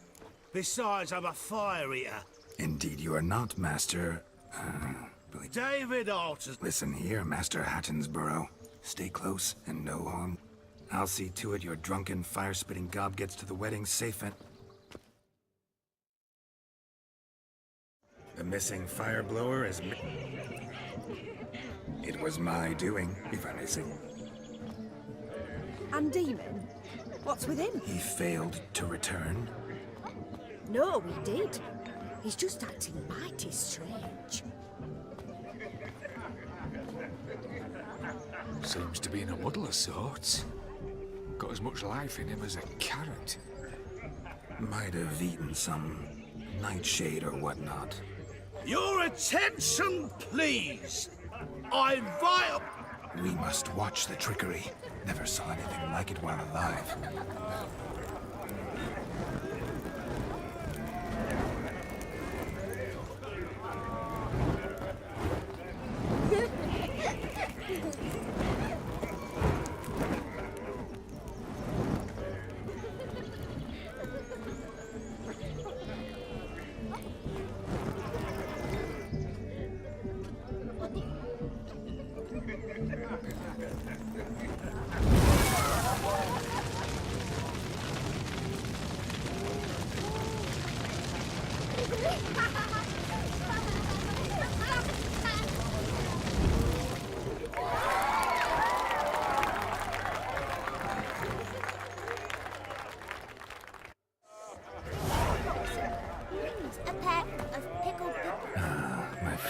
Besides, I'm a fire eater. Indeed you are not, Master... David Alters. Listen here, Master Hattonsborough. Stay close and no harm. I'll see to it your drunken, fire-spitting gob gets to the wedding safe and... The missing fire blower is... It was my doing, if I may say. And Demon? What's with him? He failed to return. No, he did. He's just acting mighty strange. Seems to be in a muddle of sorts. Got as much life in him as a carrot. Might have eaten some nightshade or whatnot. Your attention, please! I invite... We must watch the trickery. Never saw anything like it while alive.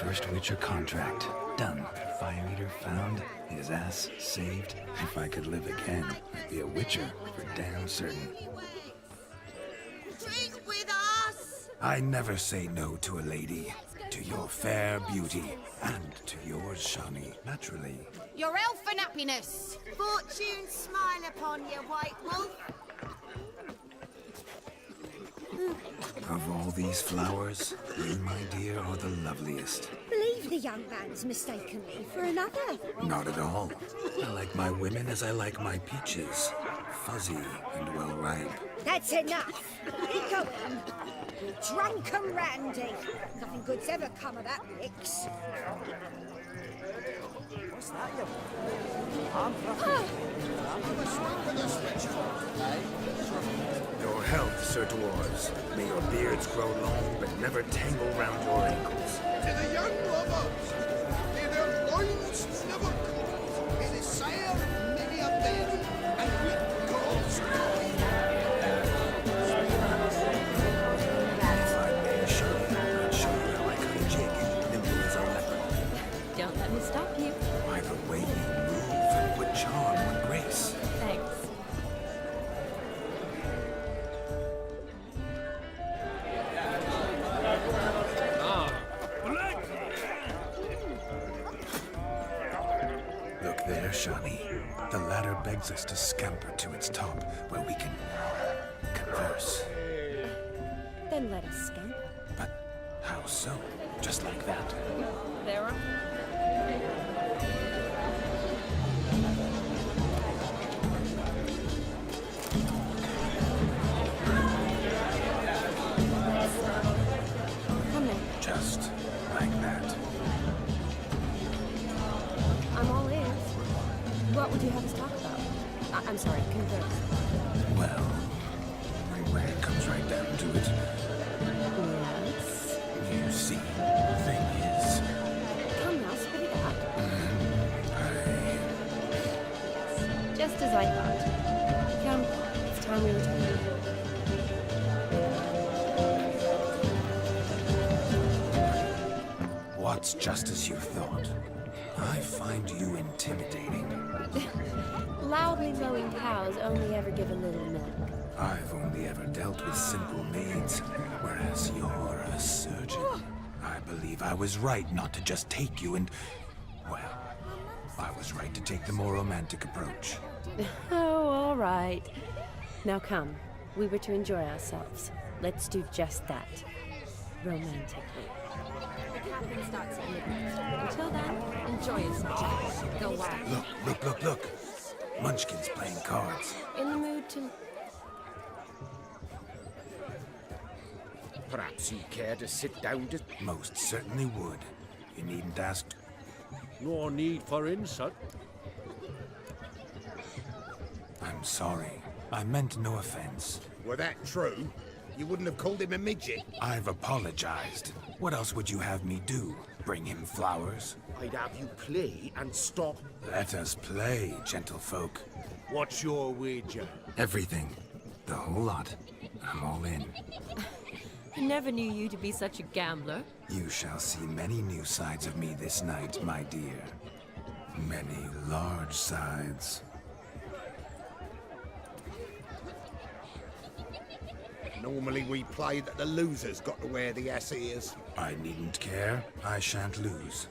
First Witcher contract. Done. Fire Eater found. His ass saved. If I could live again, I'd be a Witcher for damn certain. Drink with us! I never say no to a lady. To your fair beauty. And to yours, Shani, naturally. Your elfin happiness! Fortune smile upon you, White Wolf. Of all these flowers, you, my dear, are the loveliest. Believe the young man's mistaken me for another. Not at all. I like my women as I like my peaches. Fuzzy and well ripe. That's enough. Get going. You drunken randy. Nothing good's ever come of that mix. What's that, you? I'm Your health, Sir Dwarves. May your beards grow long, but never tangle round your ankles. To the young lovers, may their loins never cold. May they sire many a bed, and with God's If I may, Shani, I'd show you how I cut a jig, nimble as a leopard. Don't let me stop you. By the way you move, what charm, what grace. Thanks. Look there, Shani. The ladder begs us to scamper to its top, where we can converse. Then let us scamper. But how so? Just like that? There are... Come now. Just like that. I'm all ears. What would you have us talk about? I'm sorry, converse. It's just as you thought. I find you intimidating. Loudly lowing cows only ever give a little milk. I've only ever dealt with simple maids, whereas you're a surgeon. I believe I was right not to just take you and... well, I was right to take the more romantic approach. Oh, all right. Now come. We were to enjoy ourselves. Let's do just that. Romantically. The cabin starts at midnight. Until then, enjoy yourself. Go wild. Look. Munchkin's playing cards. In the mood to... Perhaps you care to sit down to... Most certainly would. You needn't ask. No need for insult. I'm sorry. I meant no offense. Were that true, you wouldn't have called him a midget. I've apologized. What else would you have me do? Bring him flowers? I'd have you play and stop. Let us play, gentlefolk. What's your wager? Everything. The whole lot. I'm all in. I never knew you to be such a gambler. You shall see many new sides of me this night, my dear. Many large sides. Normally we play that the loser's got to wear the ass ears. I needn't care. I shan't lose.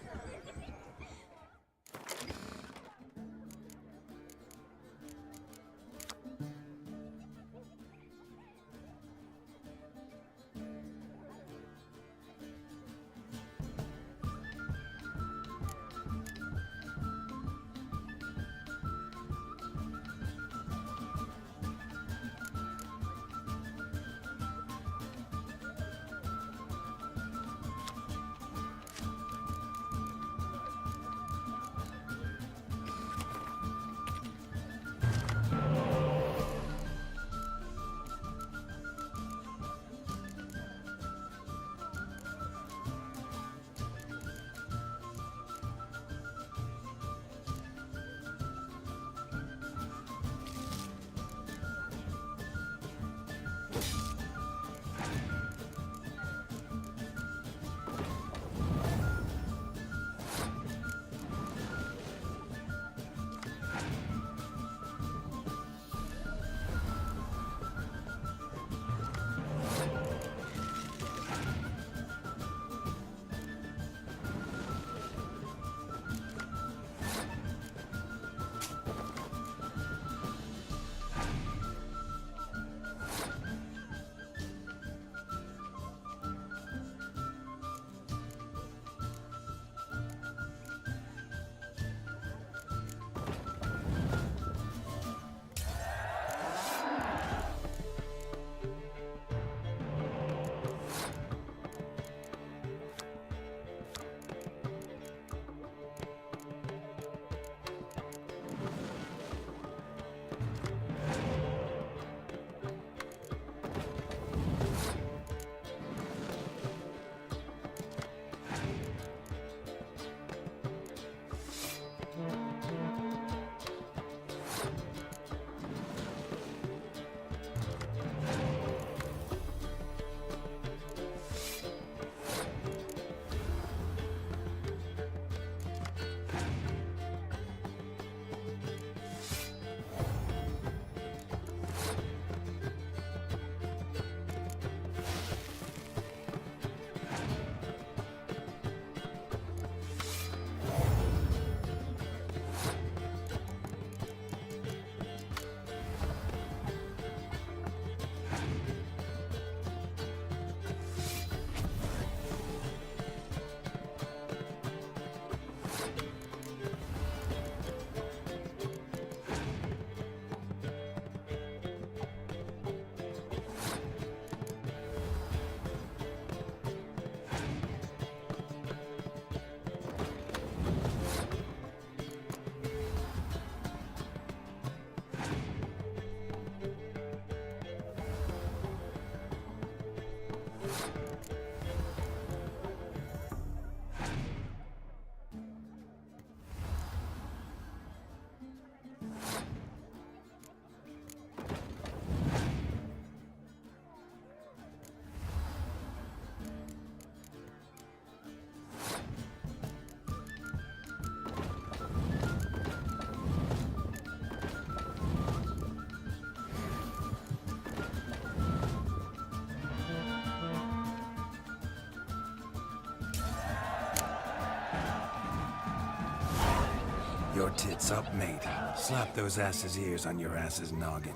Your tits up, mate. Slap those asses' ears on your ass's noggin.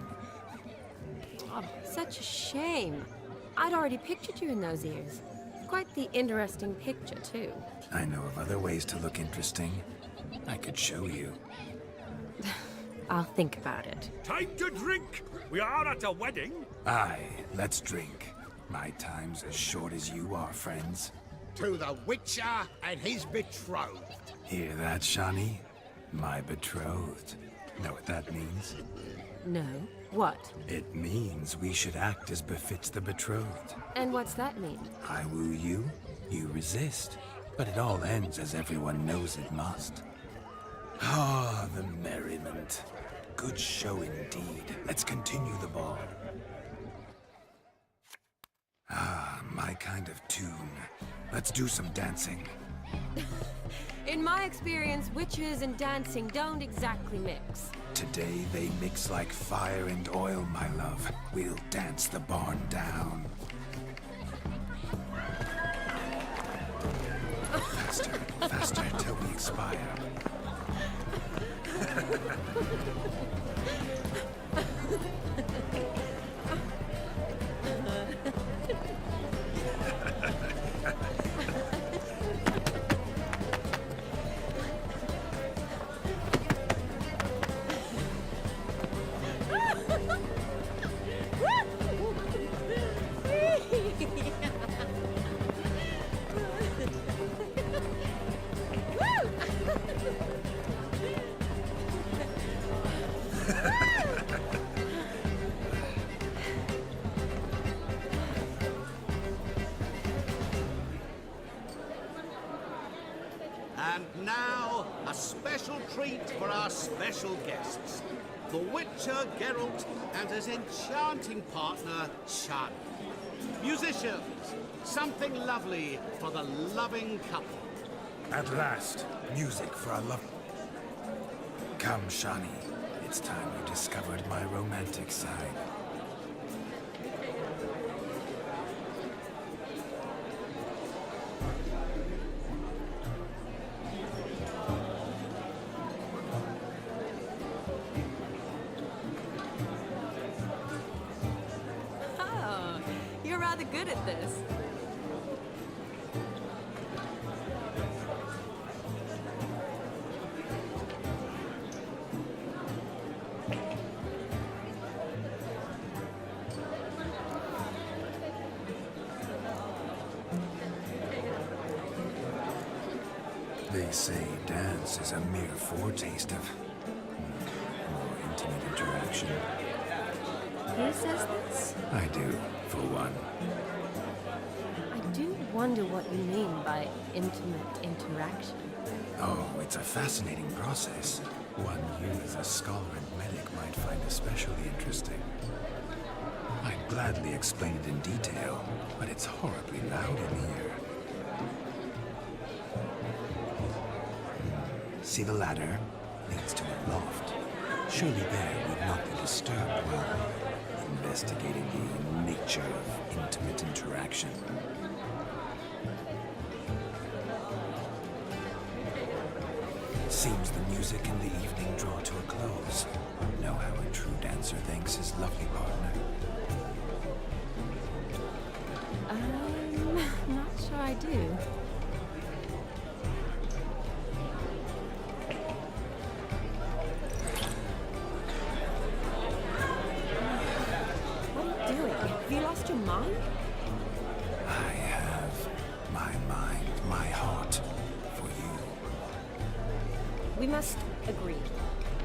Oh, such a shame. I'd already pictured you in those ears. Quite the interesting picture, too. I know of other ways to look interesting. I could show you. I'll think about it. Time to drink! We are at a wedding! Aye, let's drink. My time's as short as you are, friends. To the Witcher and his betrothed. Hear that, Shawnee? My betrothed. Know what that means? No. What? It means we should act as befits the betrothed. And what's that mean? I woo you, you resist. But it all ends as everyone knows it must. Ah, the merriment. Good show indeed. Let's continue the ball. Ah, my kind of tune. Let's do some dancing. In my experience, witches and dancing don't exactly mix. Today they mix like fire and oil, my love. We'll dance the barn down. Faster, faster till we expire. And now, a special treat for our special guests. The Witcher, Geralt, and his enchanting partner, Shan. Musicians, something lovely for the loving couple. At last, music for our love. Come, Shawnee. It's time you discovered my romantic side. Oh, you're rather good at this. They say dance is a mere foretaste of more intimate interaction. Who says this? I do, for one. I do wonder what you mean by intimate interaction. Oh, it's a fascinating process. One you as a scholar and medic might find especially interesting. I'd gladly explain it in detail, but it's horribly loud in here. See the ladder? Leads to a loft. Surely there we'd not be disturbed while investigating the nature of intimate interaction. Seems the music and the evening draw to a close. Know how a true dancer thanks his lovely partner. Not sure I do. What are you doing? Have you lost your mind? I have my mind, my heart for you. We must agree.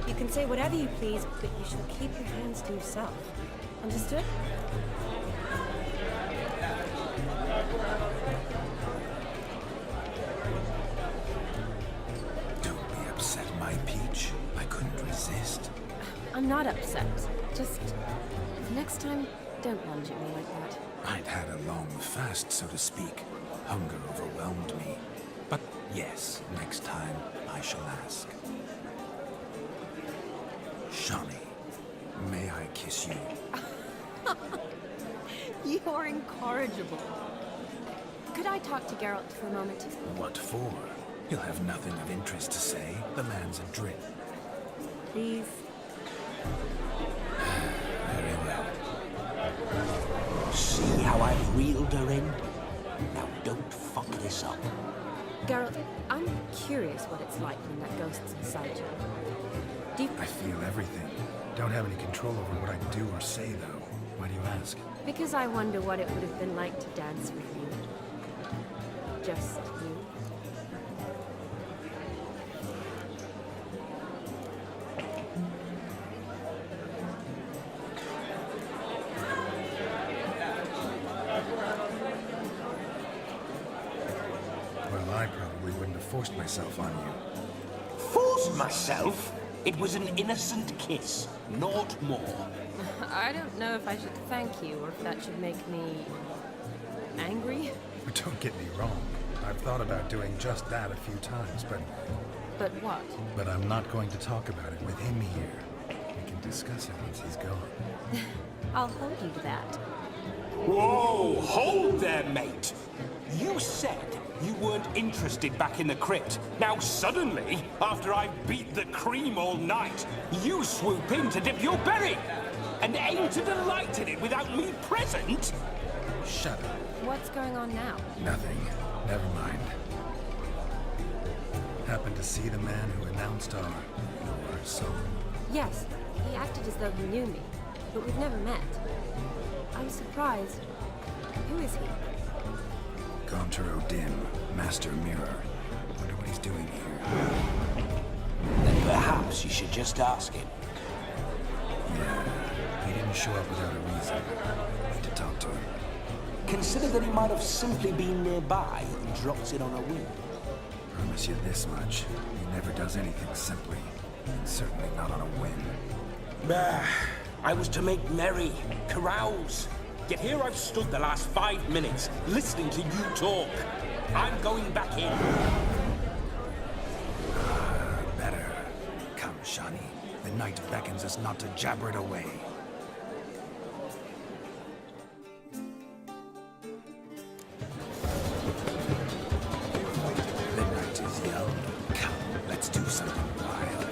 You can say whatever you please, but you shall keep your hands to yourself. Understood? Don't be upset, my peach. I couldn't resist. I'm not upset. Just next time, don't lunge at me like that. I'd had a long fast, so to speak. Hunger overwhelmed me. But yes, next time I shall ask. Shawnee, may I kiss you? You're incorrigible. Could I talk to Geralt for a moment? What for? He'll have nothing of interest to say. The man's adrift. Please. Very well. See how I've reeled her in? Now don't fuck this up. Geralt, I'm curious what it's like when that ghost's inside you. Do you... I feel everything. Don't have any control over what I do or say, though. Why do you ask? Because I wonder what it would have been like to dance with you. Just you. Well, I probably wouldn't have forced myself on you. Forced myself? It was an innocent kiss, naught more. I don't know if I should thank you or if that should make me... angry? Don't get me wrong. I've thought about doing just that a few times, but... But what? But I'm not going to talk about it with him here. We can discuss it once he's gone. I'll hold you to that. Whoa! Hold there, mate! You said you weren't interested back in the crypt. Now suddenly, after I've beat the cream all night, you swoop in to dip your berry! And aim to delight in it without me present? Shut up. What's going on now? Nothing. Never mind. Happened to see the man who announced our song? Yes, he acted as though he knew me, but we've never met. I was surprised. Who is he? Gaunter O'Dim, Master Mirror. Wonder what he's doing here. Then perhaps you should just ask him. Yeah, he didn't show up without a reason. Need to talk to him. Consider that he might have simply been nearby and dropped in on a whim. Promise you this much. He never does anything simply. And certainly not on a whim. I was to make merry, carouse. Yet here I've stood the last 5 minutes, listening to you talk. I'm going back in. Better. Come, Shani. The night beckons us not to jabber it away. Midnight is young. Come, let's do something wild.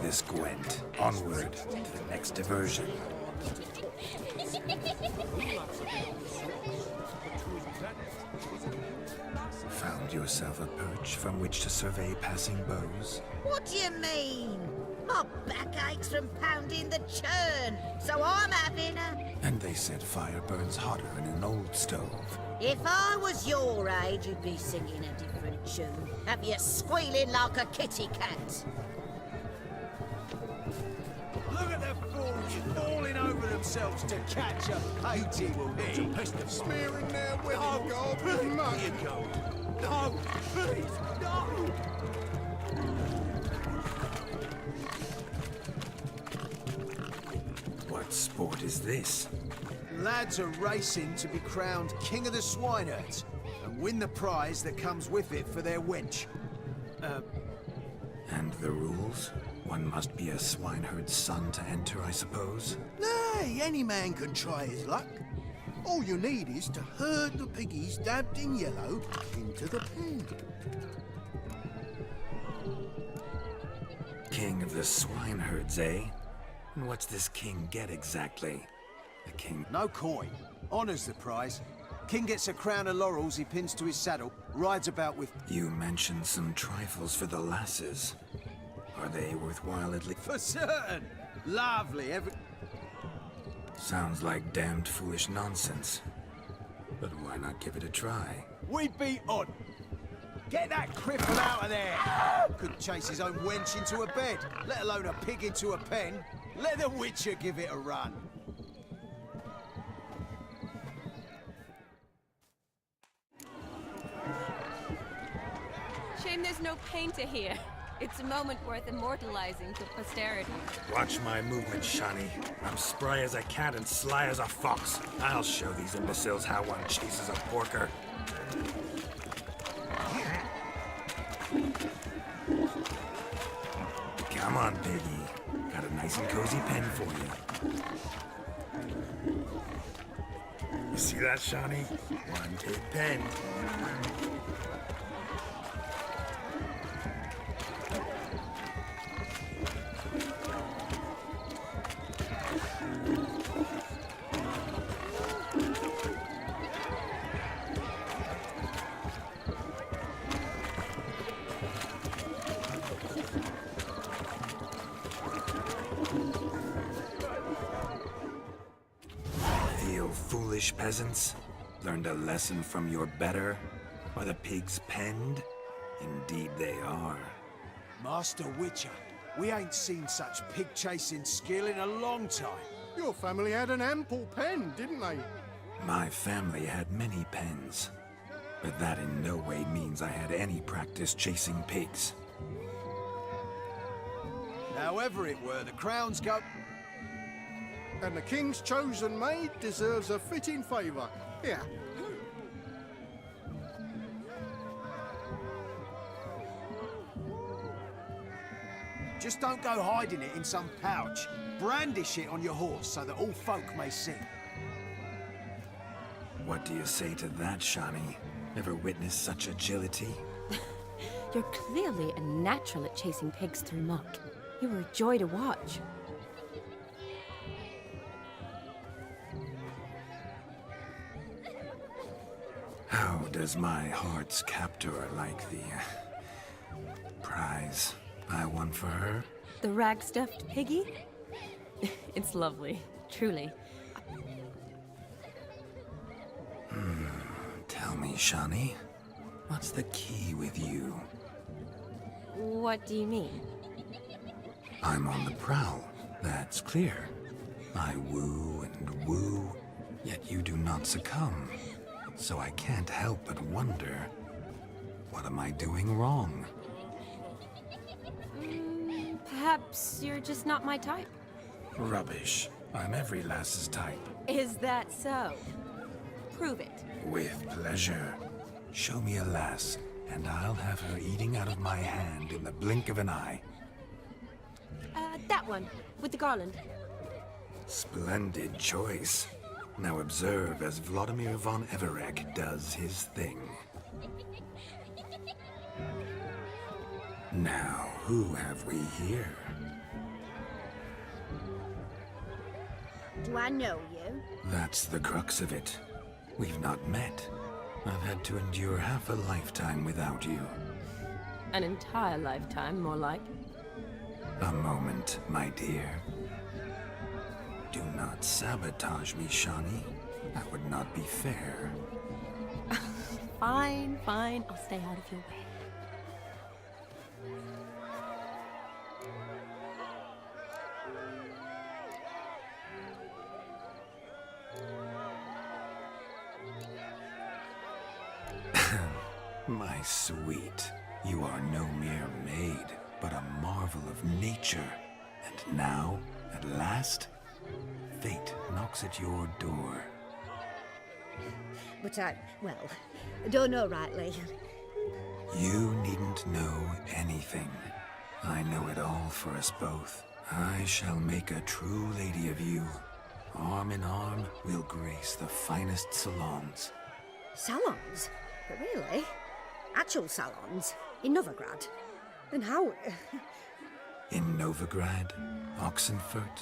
This Gwent. Onward to the next diversion. Found yourself a perch from which to survey passing bows? What do you mean? My back aches from pounding the churn, so I'm having a... And they said fire burns hotter in an old stove. If I was your age, you'd be singing a different tune. Have you squealing like a kitty cat? Look at the fools falling over themselves to catch a painted pig. Smearing their wedding No, garb please, with mud. here you go. No, please, no! What sport is this? Lads are racing to be crowned King of the Swineherds and win the prize that comes with it for their wench. And the rules? One must be a swineherd's son to enter, I suppose? Nay, any man can try his luck. All you need is to herd the piggies dabbed in yellow into the pen. King of the swineherds, eh? And what's this king get exactly? The king... No coin. Honours the prize. King gets a crown of laurels he pins to his saddle, rides about with... You mentioned some trifles for the lasses. Are they worthwhile at least? For certain! Lovely, Sounds like damned foolish nonsense. But why not give it a try? We be on! Get that cripple out of there! Couldn't chase his own wench into a bed, let alone a pig into a pen. Let the Witcher give it a run. Shame there's no painter here. It's a moment worth immortalizing to posterity. Watch my movement, Shani. I'm spry as a cat and sly as a fox. I'll show these imbeciles how one chases a porker. Come on, Piggy. Got a nice and cozy pen for you. You see that, Shani? One big pen. Foolish peasants, learned a lesson from your better? Are the pigs penned? Indeed they are. Master Witcher, we ain't seen such pig-chasing skill in a long time. Your family had an ample pen, didn't they? My family had many pens, but that in no way means I had any practice chasing pigs. However it were, the crowns go... And the king's chosen maid deserves a fitting favour. Here. Just don't go hiding it in some pouch. Brandish it on your horse so that all folk may see. What do you say to that, Shani? Ever witnessed such agility? You're clearly a natural at chasing pigs through muck. You were a joy to watch. How does my heart's captor like the prize I won for her? The rag-stuffed piggy? It's lovely, truly. Tell me, Shani, what's the key with you? What do you mean? I'm on the prowl, that's clear. I woo and woo, yet you do not succumb. So I can't help but wonder, what am I doing wrong? Perhaps you're just not my type. Rubbish. I'm every lass's type. Is that so? Prove it. With pleasure. Show me a lass, and I'll have her eating out of my hand in the blink of an eye. That one, with the garland. Splendid choice. Now observe as Vladimir von Everek does his thing. Now, who have we here? Do I know you? That's the crux of it. We've not met. I've had to endure half a lifetime without you. An entire lifetime, more like. A moment, my dear. Do not sabotage me, Shawnee. That would not be fair. Fine, fine. I'll stay out of your way. My sweet, you are no mere maid, but a marvel of nature. And now, at last, fate knocks at your door. But well, I don't know rightly. You needn't know anything. I know it all for us both. I shall make a true lady of you. Arm in arm, we'll grace the finest salons. Salons? But really? Actual salons? In Novigrad? And how... In Novigrad, Oxenfurt,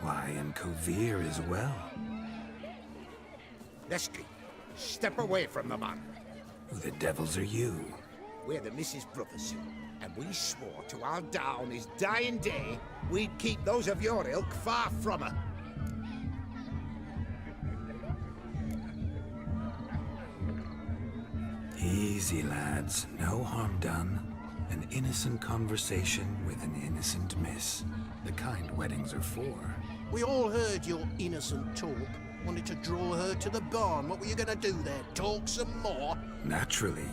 why, in Kovir as well. Lesky, step away from the man. Who the devils are you? We're the Mrs. Brothers, and we swore to our down his dying day we'd keep those of your ilk far from her. Easy, lads. No harm done. An innocent conversation with an innocent miss. The kind weddings are for. We all heard your innocent talk. Wanted to draw her to the barn. What were you gonna do there? Talk some more? Naturally,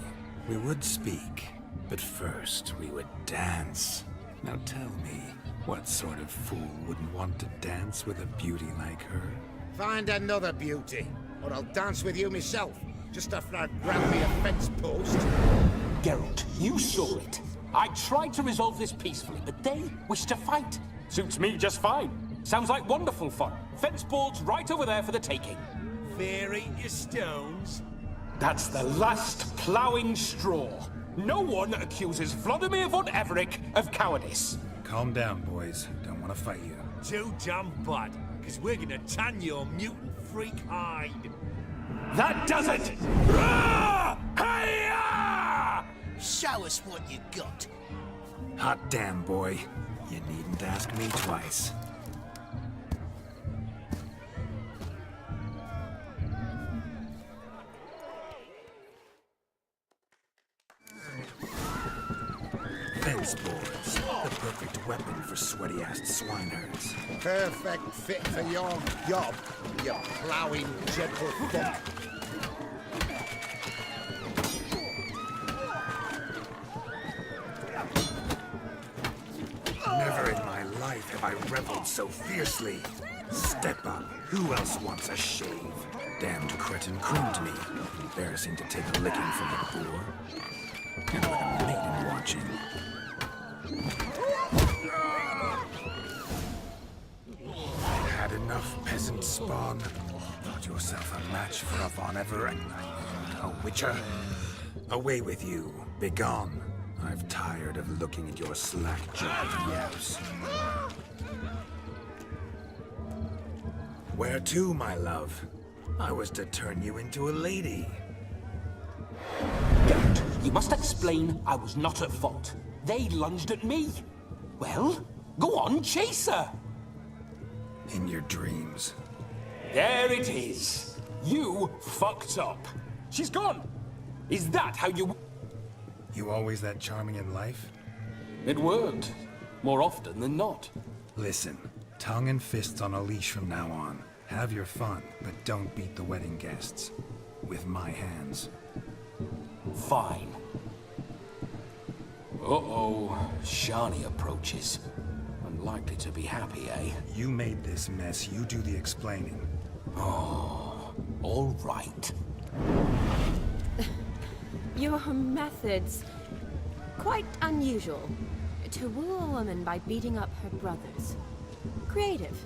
we would speak. But first, we would dance. Now tell me, what sort of fool wouldn't want to dance with a beauty like her? Find another beauty, or I'll dance with you myself. Just after I've grabbed me a fence post. Geralt, you saw it. I tried to resolve this peacefully, but they wish to fight. Suits me just fine. Sounds like wonderful fun. Fence boards right over there for the taking. Fear eat your stones. That's the last ploughing straw. No one accuses Vladimir von Everec of cowardice. Calm down, boys. Don't want to fight you. Too damn bad, because we're gonna tan your mutant freak hide. That does it! Rah! Hi-ya! Show us what you got. Hot damn, boy. You needn't ask me twice. Fence boards. The perfect weapon for sweaty-assed swineherds. Perfect fit for your job, you ploughing gentle thump. Never in my life have I reveled so fiercely. Step up. Who else wants a shave? Damned cretin crooned me. Embarrassing to take a licking from the boor. And with a maiden watching. Had enough peasant spawn. Thought yourself a match for a Von Everett. A witcher. Away with you. Begone. I've tired of looking at your slack-jawed yaps. Where to, my love? I was to turn you into a lady. Geralt, you must explain I was not at fault. They lunged at me. Well, go on, chase her. In your dreams. There it is. You fucked up. She's gone. Is that how you... You always that charming in life? It worked. More often than not. Listen, tongue and fists on a leash from now on. Have your fun, but don't beat the wedding guests. With my hands. Fine. Uh-oh. Shani approaches. Unlikely to be happy, eh? You made this mess. You do the explaining. Oh, all right. Your methods... quite unusual. To woo a woman by beating up her brothers. Creative.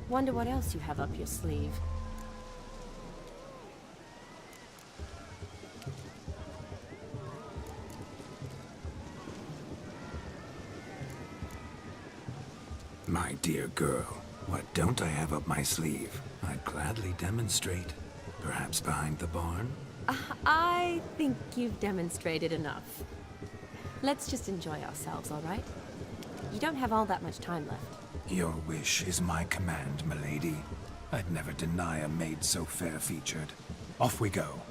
Wonder what else you have up your sleeve. My dear girl, What don't I have up my sleeve? I'd gladly demonstrate. Perhaps behind the barn? I think you've demonstrated enough. Let's just enjoy ourselves, all right? You don't have all that much time left. Your wish is my command, milady. I'd never deny a maid so fair-featured. Off we go.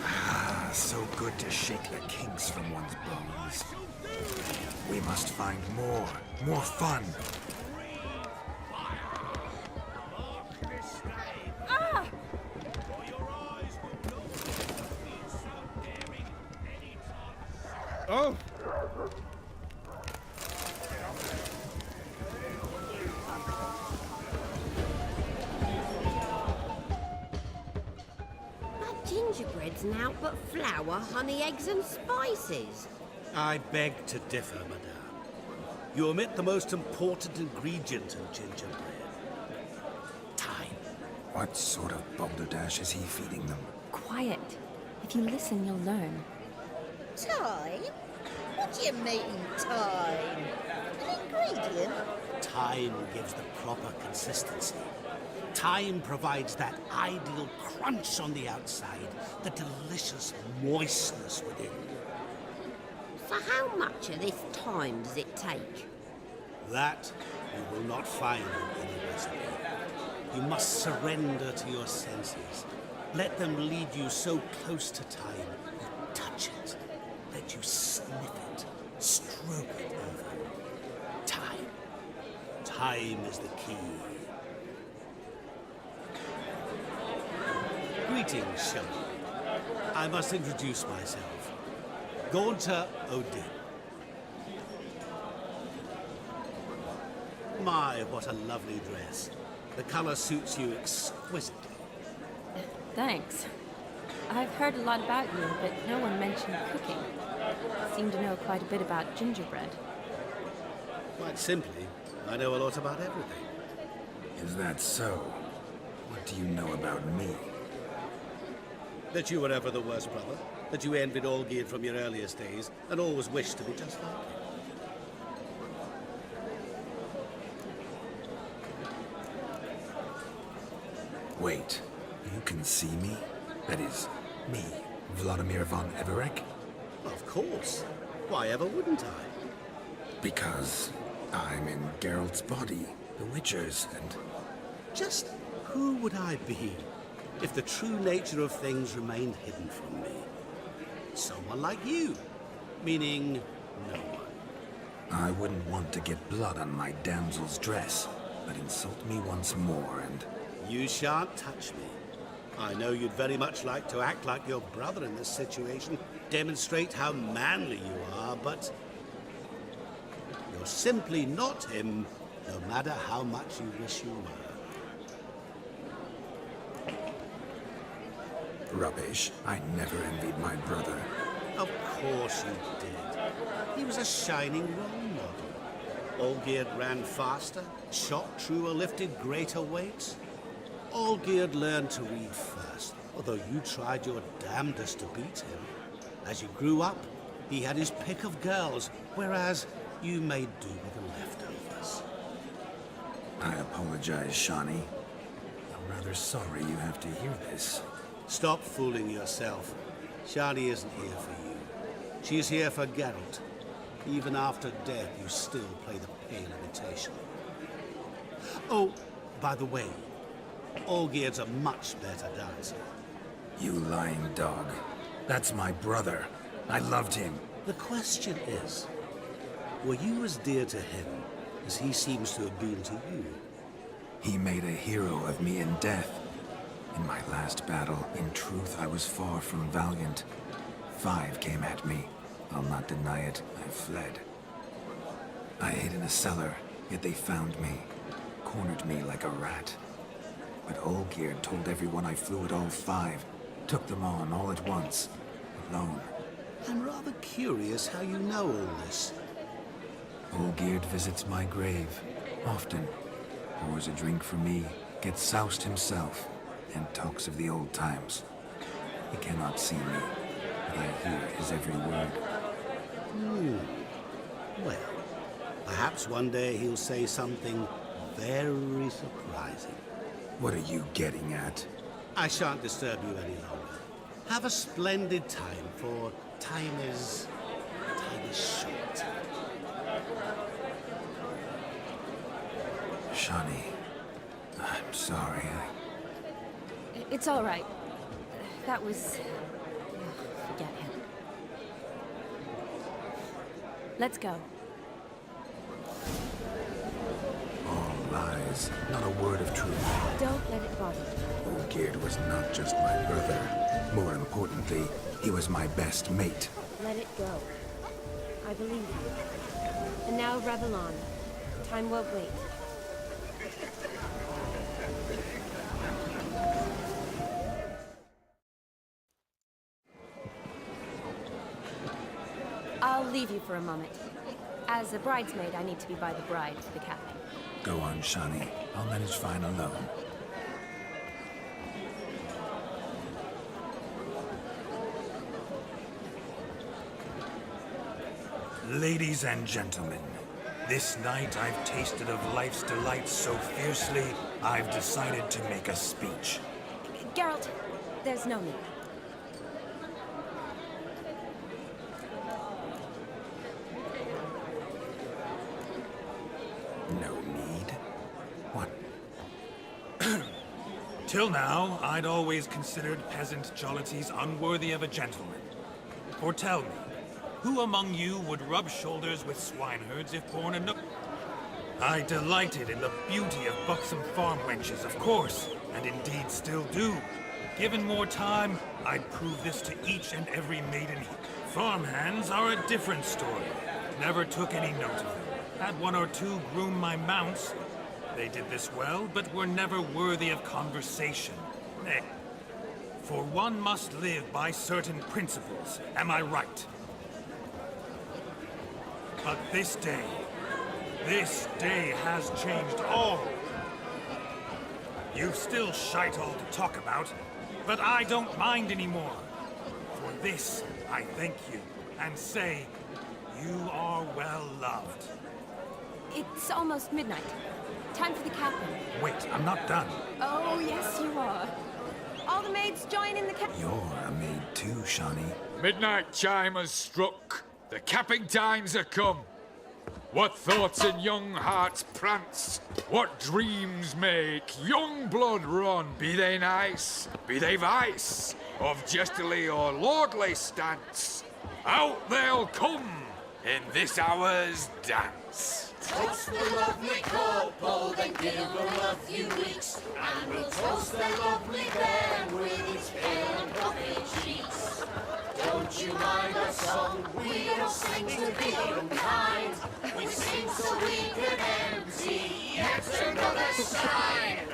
Ah, so good to shake the kinks from one's bones. We must find more fun. Ah! Oh! That gingerbread's now but flour, honey, eggs and spices. I beg to differ, madame. You omit the most important ingredient in gingerbread. Time. What sort of balderdash is he feeding them? Quiet. If you listen, you'll learn. Time? What do you mean, time? An ingredient? Time gives the proper consistency. Time provides that ideal crunch on the outside, the delicious moistness within. So how much of this time does it take? That you will not find in any recipe. You must surrender to your senses. Let them lead you so close to time, you touch it. Let you sniff it, stroke it over. Time. Time is the key. Greetings, Shelby. I must introduce myself. Gaunter Odin. My, what a lovely dress. The color suits you exquisitely. Thanks. I've heard a lot about you, but no one mentioned cooking. Seem to know quite a bit about gingerbread. Quite simply, I know a lot about everything. Is that so? What do you know about me? That you were ever the worst brother, that you envied Olgierd from your earliest days, and always wished to be just like him. Wait, you can see me? That is, me, Vladimir von Everec? Of course. Why ever wouldn't I? Because I'm in Geralt's body, the Witcher's, and... Just who would I be if the true nature of things remained hidden from me? Someone like you, meaning no one. I wouldn't want to get blood on my damsel's dress, but insult me once more and... You shan't touch me. I know you'd very much like to act like your brother in this situation, demonstrate how manly you are, but you're simply not him, no matter how much you wish you were. Rubbish. I never envied my brother. Of course you did. He was a shining role model. Olgierd ran faster, shot truer, lifted greater weights. Olgierd learned to read first, although you tried your damnedest to beat him. As you grew up, he had his pick of girls, whereas you made do with the leftovers. I apologize, Shani. I'm rather sorry you have to hear this. Stop fooling yourself. Shani isn't here for you. She's here for Geralt. Even after death, you still play the pale imitation. Oh, by the way, Olgierd's a much better dancer. You lying dog. That's my brother. I loved him. The question is, were you as dear to him as he seems to have been to you? He made a hero of me in death. In my last battle, in truth, I was far from valiant. 5 came at me. I'll not deny it. I fled. I hid in a cellar, yet they found me. Cornered me like a rat. But Olgierd told everyone I flew at all 5. Took them on all at once. Alone. I'm rather curious how you know all this. Olgierd visits my grave. Often. Pours a drink for me. Gets soused himself. And talks of the old times. He cannot see me, but I hear his every word. Well, perhaps one day he'll say something very surprising. What are you getting at? I shan't disturb you any longer. Have a splendid time, for time is short. Shawnee, I'm sorry. It's all right. That was... forget him. Let's go. All lies, not a word of truth. Don't let it bother you. Olgierd was not just my brother. More importantly, he was my best mate. Let it go. I believe you. And now revel on. Time won't wait. I'll leave you for a moment. As a bridesmaid, I need to be by the bride to the capping. Go on, Shawnee. I'll manage fine alone. Ladies and gentlemen, this night I've tasted of life's delights so fiercely, I've decided to make a speech. Geralt, there's no need. No need? What? Till now, I'd always considered peasant jollities unworthy of a gentleman. For tell me, who among you would rub shoulders with swineherds if born a nook? I delighted in the beauty of buxom farm wenches, of course, and indeed still do. Given more time, I'd prove this to each and every maiden here. Farmhands are a different story. Never took any note of them. Had one or two groom my mounts. They did this well, but were never worthy of conversation. Nay. For one must live by certain principles, am I right? But this day has changed all. You've still shite all to talk about, but I don't mind anymore. For this, I thank you, and say, you are well loved. It's almost midnight. Time for the captain. Wait, I'm not done. Oh, yes, you are. All the maids join in the cap... You're a maid too, Shawnee. Midnight chime has struck. The capping times are come. What thoughts in young hearts prance? What dreams make young blood run? Be they nice, be they vice, of jestily or lordly stance, out they'll come in this hour's dance. Toast the lovely couple, then give them a few weeks, and we'll toast the lovely bairn with its pale and puffy cheeks. Don't you mind our song? We don't sing to be unkind. We sing so we can empty yet another sign.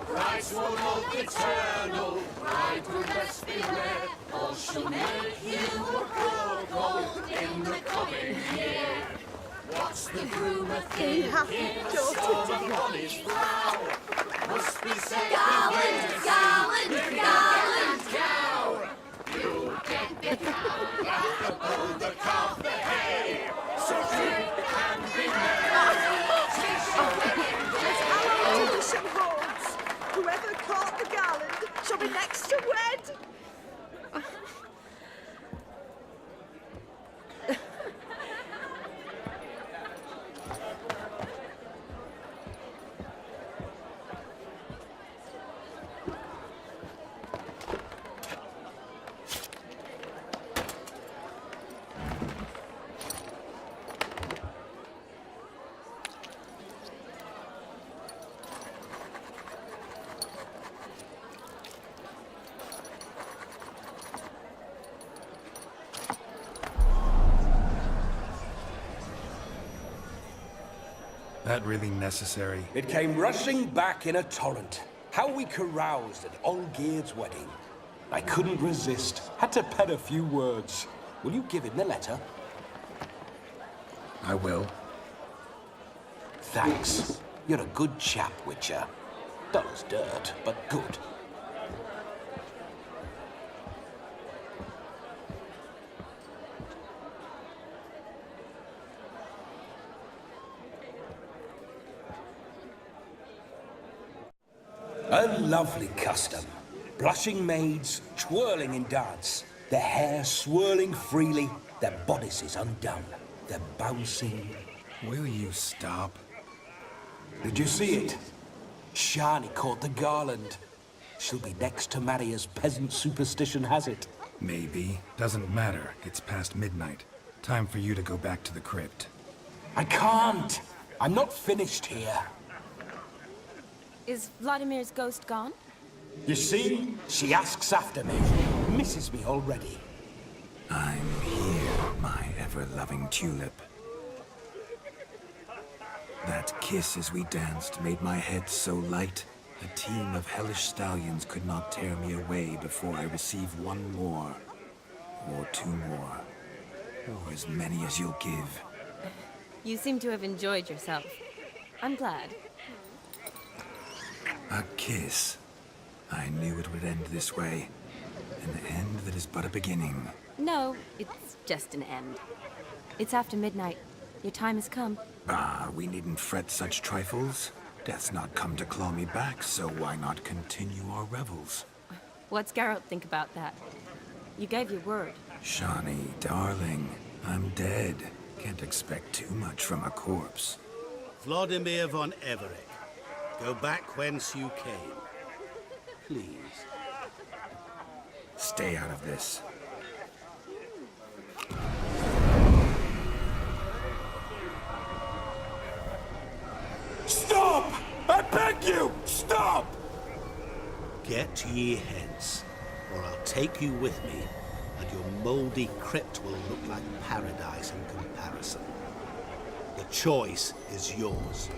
Brides will love eternal, bridegroom best beware, or she'll make you a cuckold in the coming year. What's the groom a thinking? Storm upon his brow. Must be said Garland, cow. You'll get the cow, the bull, the calf, the hay. So drink and be merry. Tis your wedding day. As our tradition holds, whoever caught the garland shall be next to wed. That really necessary? It came rushing back in a torrent. How we caroused at Olgierd's wedding. I couldn't resist. Had to pen a few words. Will you give him the letter? I will. Thanks. You're a good chap, Witcher. Dull as dirt, but good. A lovely custom. Blushing maids twirling in dance, their hair swirling freely, their bodices undone, their bouncing. Will you stop? Did you see it? Shani caught the garland. She'll be next to marry as peasant superstition has it. Maybe. Doesn't matter. It's past midnight. Time for you to go back to the crypt. I can't. I'm not finished here. Is Vladimir's ghost gone? You see? She asks after me. Misses me already. I'm here, my ever-loving tulip. That kiss as we danced made my head so light. A team of hellish stallions could not tear me away before I receive one more. Or two more. Or as many as you'll give. You seem to have enjoyed yourself. I'm glad. A kiss. I knew it would end this way. An end that is but a beginning. No, it's just an end. It's after midnight. Your time has come. Ah, we needn't fret such trifles. Death's not come to claw me back, so why not continue our revels? What's Geralt think about that? You gave your word. Shani, darling, I'm dead. Can't expect too much from a corpse. Vladimir von Everett, go back whence you came. Please. Stay out of this. Stop! I beg you! Stop! Get ye hence, or I'll take you with me, and your mouldy crypt will look like paradise in comparison. The choice is yours.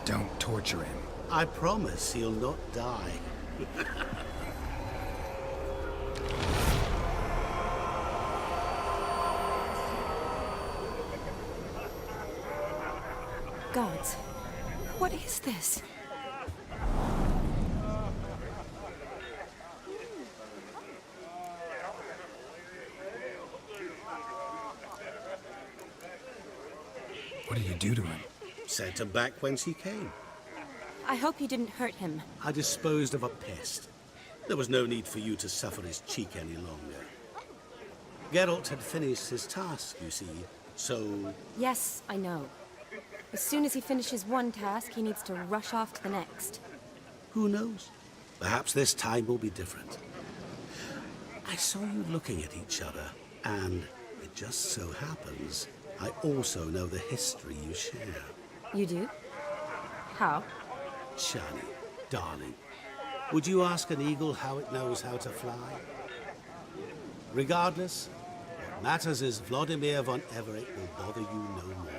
Don't torture him. I promise he'll not die. Gods, what is this? What did you do to him? Sent him back whence he came. I hope you didn't hurt him. I disposed of a pest. There was no need for you to suffer his cheek any longer. Geralt had finished his task, you see, so... Yes, I know. As soon as he finishes one task, he needs to rush off to the next. Who knows? Perhaps this time will be different. I saw you looking at each other, and it just so happens I also know the history you share. You do? How? Shani, darling, would you ask an eagle how it knows how to fly? Regardless, what matters is Vladimir von Everett will bother you no more.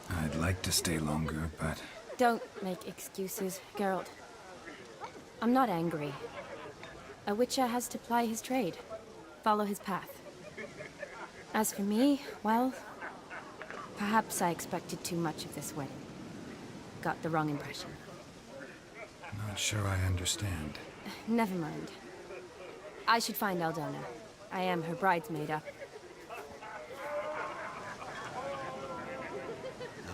I'd like to stay longer, but... Don't make excuses, Geralt. I'm not angry. A witcher has to ply his trade, follow his path. As for me, well, perhaps I expected too much of this wedding. Got the wrong impression. Not sure I understand. Never mind. I should find Aldona. I am her bridesmaid.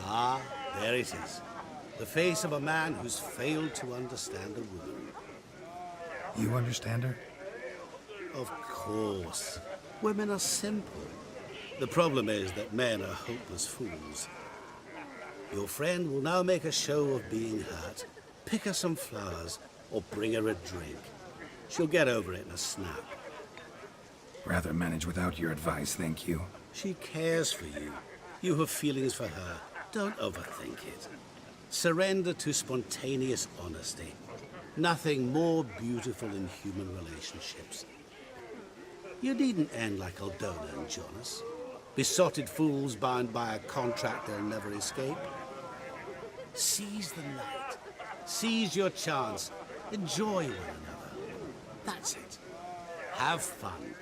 Ah, there it is. The face of a man who's failed to understand a woman. You understand her? Of course. Women are simple. The problem is that men are hopeless fools. Your friend will now make a show of being hurt, pick her some flowers, or bring her a drink. She'll get over it in a snap. Rather manage without your advice, thank you. She cares for you. You have feelings for her. Don't overthink it. Surrender to spontaneous honesty. Nothing more beautiful in human relationships. You needn't end like Aldona and Jonas. Besotted fools bound by a contract they'll never escape. Seize the night. Seize your chance. Enjoy one another. That's it. Have fun.